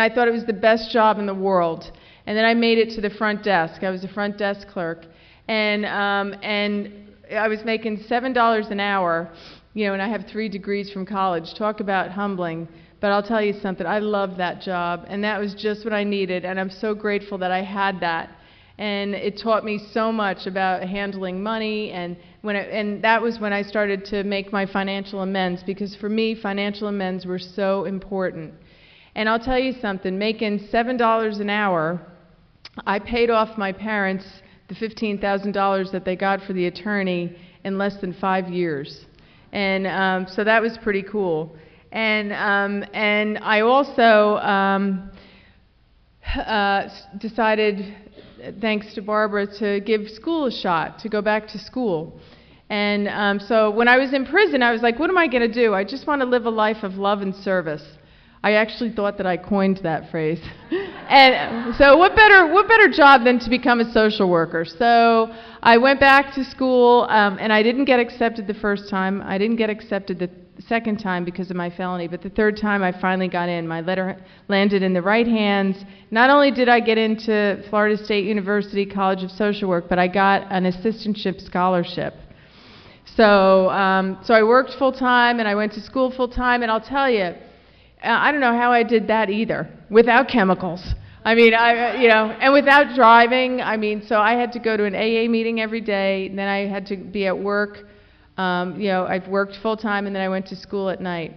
thought it was the best job in the world. And then I made it to the front desk. I was a front desk clerk, and I was making $7 an hour, and I have 3 degrees from college. Talk about humbling. But I'll tell you something, I loved that job, and that was just what I needed, and I'm so grateful that I had that. And it taught me so much about handling money, and that was when I started to make my financial amends, because for me, financial amends were so important. And I'll tell you something, making $7 an hour, I paid off my parents the $15,000 that they got for the attorney in less than 5 years. And so that was pretty cool. And I also decided, thanks to Barbara, to give school a shot, to go back to school. And so when I was in prison, I was like, what am I going to do? I just want to live a life of love and service. I actually thought that I coined that phrase. And so what better job than to become a social worker? So I went back to school, and I didn't get accepted the first time. I didn't get accepted the second time because of my felony, but the third time I finally got in. My letter landed in the right hands. Not only did I get into Florida State University College of Social Work, but I got an assistantship scholarship. So I worked full time and I went to school full time, and I'll tell you, I don't know how I did that either without chemicals. I mean, and without driving. I mean, so I had to go to an AA meeting every day, and then I had to be at work. I've worked full time, and then I went to school at night.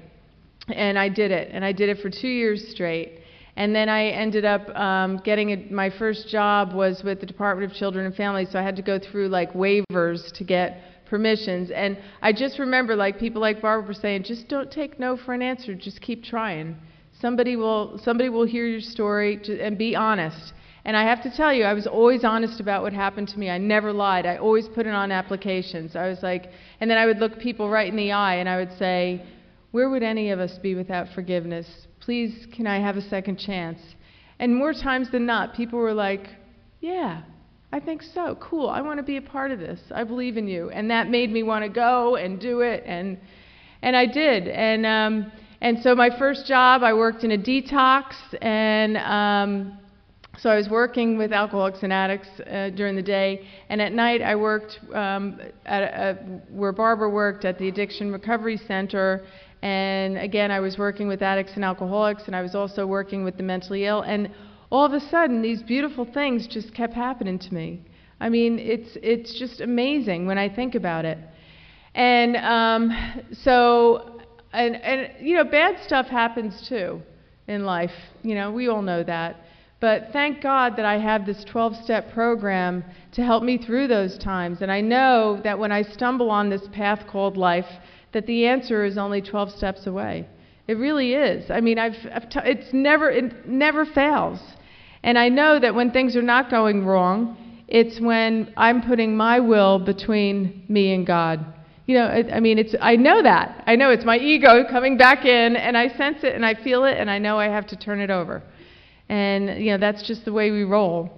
And I did it, and I did it for 2 years straight. And then I ended up my first job was with the Department of Children and Families, so I had to go through like waivers to get permissions. And I just remember like people like Barbara were saying, just don't take no for an answer, just keep trying. Somebody will hear your story and be honest. And I have to tell you, I was always honest about what happened to me. I never lied. I always put it on applications. I was like, and then I would look people right in the eye and I would say, where would any of us be without forgiveness? Please, can I have a second chance? And more times than not, people were like, yeah, I think so. Cool. I want to be a part of this. I believe in you. And that made me want to go and do it. And I did. And so my first job, I worked in a detox. And so I was working with alcoholics and addicts during the day. And at night, I worked where Barbara worked at the Addiction Recovery Center. And again, I was working with addicts and alcoholics, and I was also working with the mentally ill. And all of a sudden, these beautiful things just kept happening to me. I mean, it's just amazing when I think about it. And bad stuff happens too in life. We all know that. But thank God that I have this 12-step program to help me through those times. And I know that when I stumble on this path called life, that the answer is only 12 steps away. It really is. I mean, it never fails. And I know that when things are not going wrong, it's when I'm putting my will between me and God. I know that. I know it's my ego coming back in, and I sense it, and I feel it, and I know I have to turn it over. And, that's just the way we roll.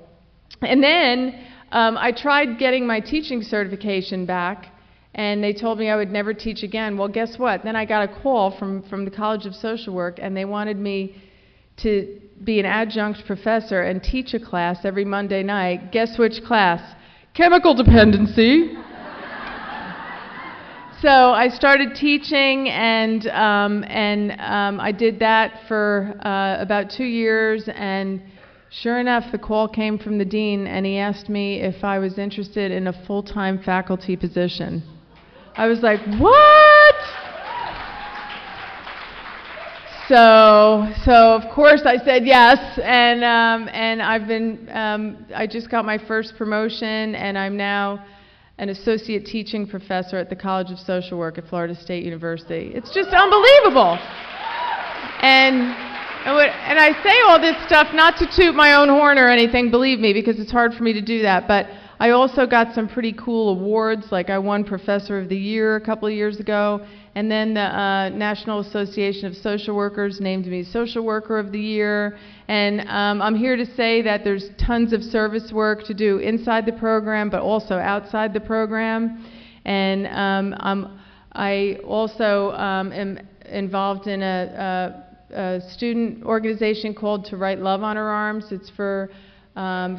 And then I tried getting my teaching certification back, and they told me I would never teach again. Well, guess what? Then I got a call from the College of Social Work, and they wanted me to be an adjunct professor and teach a class every Monday night. Guess which class? Chemical dependency. So I started teaching, and I did that for about 2 years, and sure enough, the call came from the dean, and he asked me if I was interested in a full-time faculty position. I was like, what? So of course I said yes, and I just got my first promotion, and I'm now an associate teaching professor at the College of Social Work at Florida State University. It's just unbelievable. And I say all this stuff not to toot my own horn or anything, believe me, because it's hard for me to do that, but I also got some pretty cool awards, like I won Professor of the Year a couple of years ago, and then the National Association of Social Workers named me Social Worker of the Year, and I'm here to say that there's tons of service work to do inside the program, but also outside the program, and I also am involved in a student organization called To Write Love on Her Arms. It's for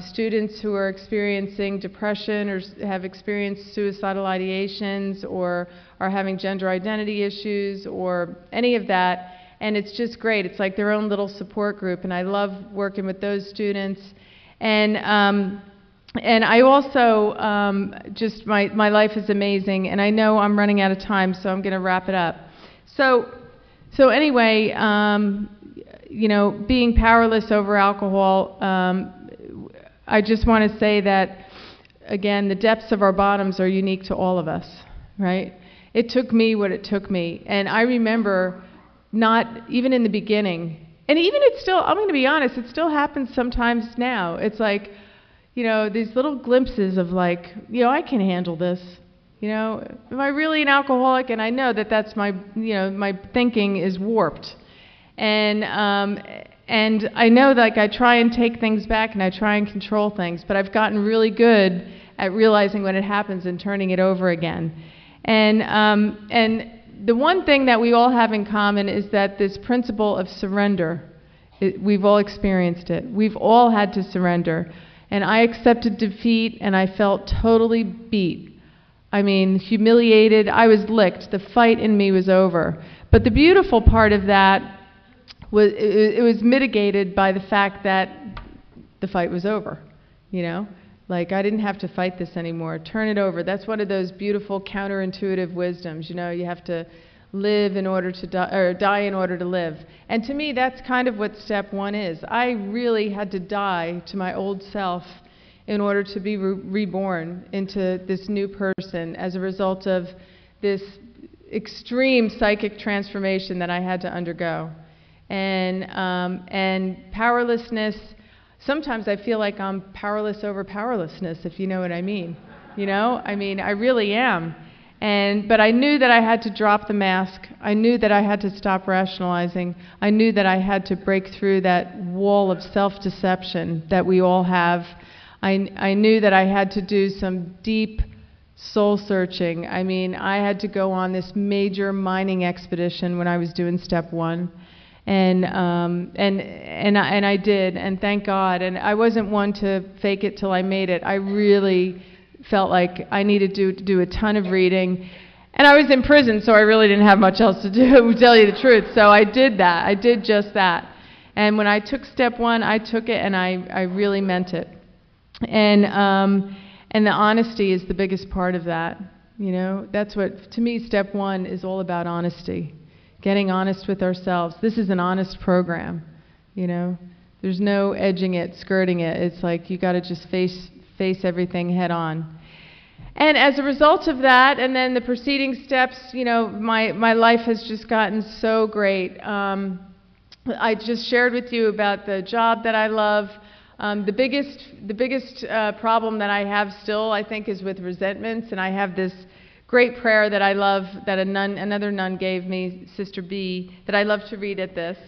students who are experiencing depression or have experienced suicidal ideations or are having gender identity issues or any of that. And it's just great. It's like their own little support group, and I love working with those students. And I also just my life is amazing, and I know I'm running out of time, so I'm going to wrap it up. So anyway, being powerless over alcohol, I just want to say that, again, the depths of our bottoms are unique to all of us, right? It took me what it took me. And I remember not even in the beginning, and even it's still, I'm going to be honest, it still happens sometimes now. It's like, these little glimpses of like, I can handle this. Am I really an alcoholic? And I know that that's my, my thinking is warped. And I know that I try and take things back and I try and control things, but I've gotten really good at realizing when it happens and turning it over again. And the one thing that we all have in common is that this principle of surrender, we've all experienced it. We've all had to surrender. And I accepted defeat, and I felt totally beat. I mean, humiliated. I was licked. The fight in me was over. But the beautiful part of that was it was mitigated by the fact that the fight was over, you know? Like, I didn't have to fight this anymore. Turn it over. That's one of those beautiful counterintuitive wisdoms. You know, you have to live in order to die, or die in order to live. And to me, that's kind of what step one is. I really had to die to my old self in order to be reborn into this new person as a result of this extreme psychic transformation that I had to undergo. And powerlessness, sometimes I feel like I'm powerless over powerlessness, if you know what I mean. You know, I mean, I really am. But I knew that I had to drop the mask. I knew that I had to stop rationalizing. I knew that I had to break through that wall of self-deception that we all have. I knew that I had to do some deep soul searching. I mean, I had to go on this major mining expedition when I was doing step one. And I did, and thank God. And I wasn't one to fake it till I made it. I really felt like I needed to do a ton of reading. And I was in prison, so I really didn't have much else to do, to tell you the truth. So I did that. I did just that. And when I took step one, I took it, and I really meant it. And the honesty is the biggest part of that. You know, that's what, to me, step one is all about honesty. Getting honest with ourselves. This is an honest program, you know. There's no edging it, skirting it. It's like you got to just face everything head on. And as a result of that, and then the preceding steps, you know, my life has just gotten so great. I just shared with you about the job that I love. The biggest problem that I have still, I think, is with resentments, and I have this great prayer that I love that another nun gave me, Sister B, that I love to read at this.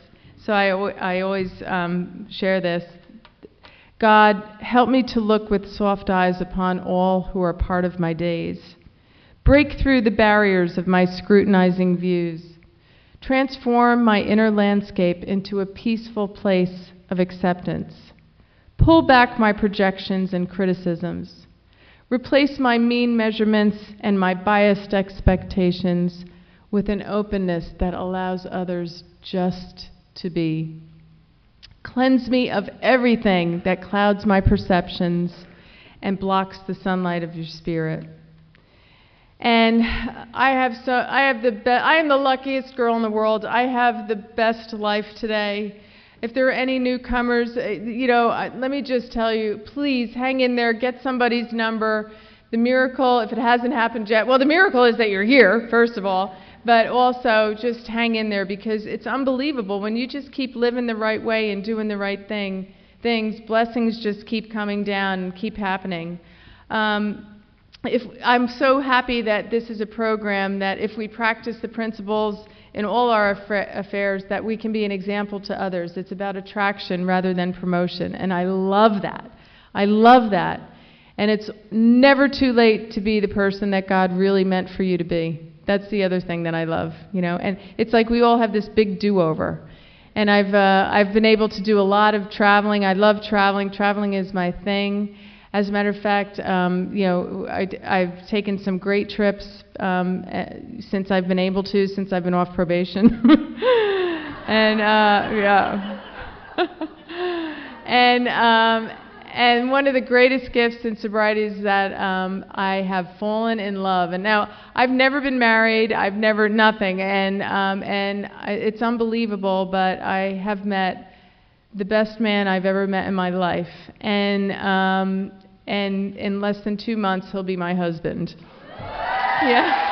So I always share this. God, help me to look with soft eyes upon all who are part of my days. Break through the barriers of my scrutinizing views. Transform my inner landscape into a peaceful place of acceptance. Pull back my projections and criticisms. Replace my mean measurements and my biased expectations with an openness that allows others just to be. Cleanse me of everything that clouds my perceptions and blocks the sunlight of your spirit. And I am the luckiest girl in the world. I have the best life today. If there are any newcomers, you know, let me just tell you, please hang in there, get somebody's number. The miracle, if it hasn't happened yet, well, the miracle is that you're here, first of all, but also just hang in there, because it's unbelievable. When you just keep living the right way and doing the right things, blessings just keep coming down and keep happening. I'm so happy that this is a program that if we practice the principles in all our affairs, that we can be an example to others. It's about attraction rather than promotion, and I love that. I love that. And it's never too late to be the person that God really meant for you to be. That's the other thing that I love, you know. And it's like we all have this big do-over. And I've been able to do a lot of traveling. I love traveling. Traveling is my thing. As a matter of fact, you know, I've taken some great trips since I've been able to, since I've been off probation. And yeah. And one of the greatest gifts in sobriety is that I have fallen in love. And now, I've never been married. I've never, nothing. And it's unbelievable, but I have met the best man I've ever met in my life. And in less than 2 months, he'll be my husband. Yeah.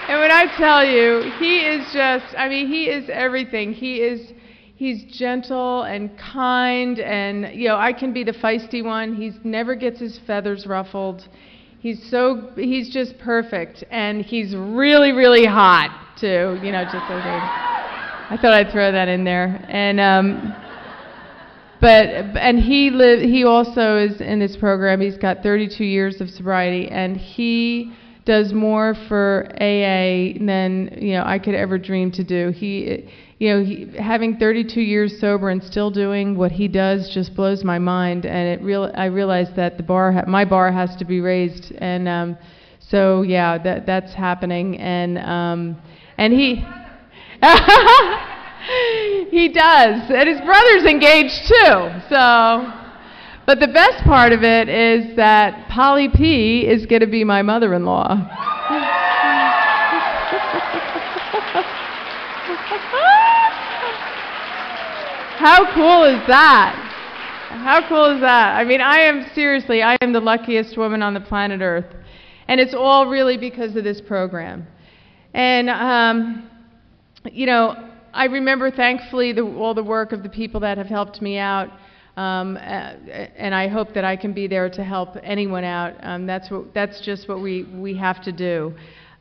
And when I tell you, he is just, I mean, he is everything. He's gentle and kind, and, you know, I can be the feisty one. He never gets his feathers ruffled. He's just perfect, and he's really, really hot, too, you know, just so I thought I'd throw that in there. And he also is in this program. He's got 32 years of sobriety, and he does more for AA than, you know, I could ever dream to do. having 32 years sober and still doing what he does just blows my mind. And I realized that my bar has to be raised. And so yeah, that's happening. And he he does, and his brother's engaged too. So, but the best part of it is that Polly P is going to be my mother-in-law. How cool is that? How cool is that? I mean, I am the luckiest woman on the planet Earth. And it's all really because of this program. And, I remember, thankfully, all the work of the people that have helped me out. And I hope that I can be there to help anyone out. That's just what we have to do.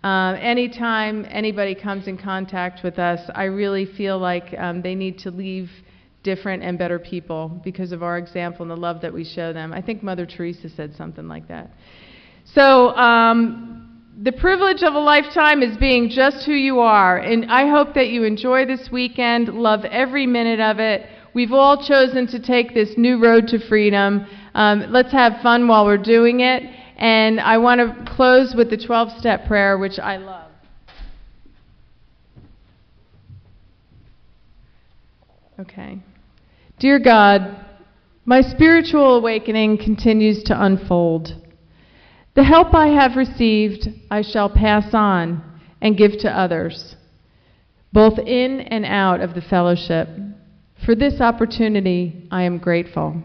Anytime anybody comes in contact with us, I really feel like they need to leave different and better people because of our example and the love that we show them. I think Mother Teresa said something like that. So the privilege of a lifetime is being just who you are. And I hope that you enjoy this weekend, love every minute of it. We've all chosen to take this new road to freedom. Let's have fun while we're doing it. And I want to close with the 12-step prayer, which I love. Okay. Dear God, my spiritual awakening continues to unfold. The help I have received, I shall pass on and give to others, both in and out of the fellowship. For this opportunity, I am grateful.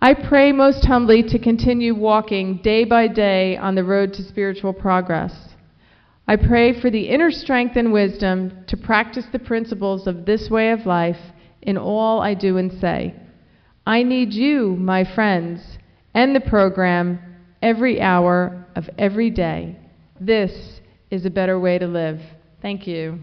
I pray most humbly to continue walking day by day on the road to spiritual progress. I pray for the inner strength and wisdom to practice the principles of this way of life in all I do and say. I need you, my friends, and the program every hour of every day. This is a better way to live. Thank you.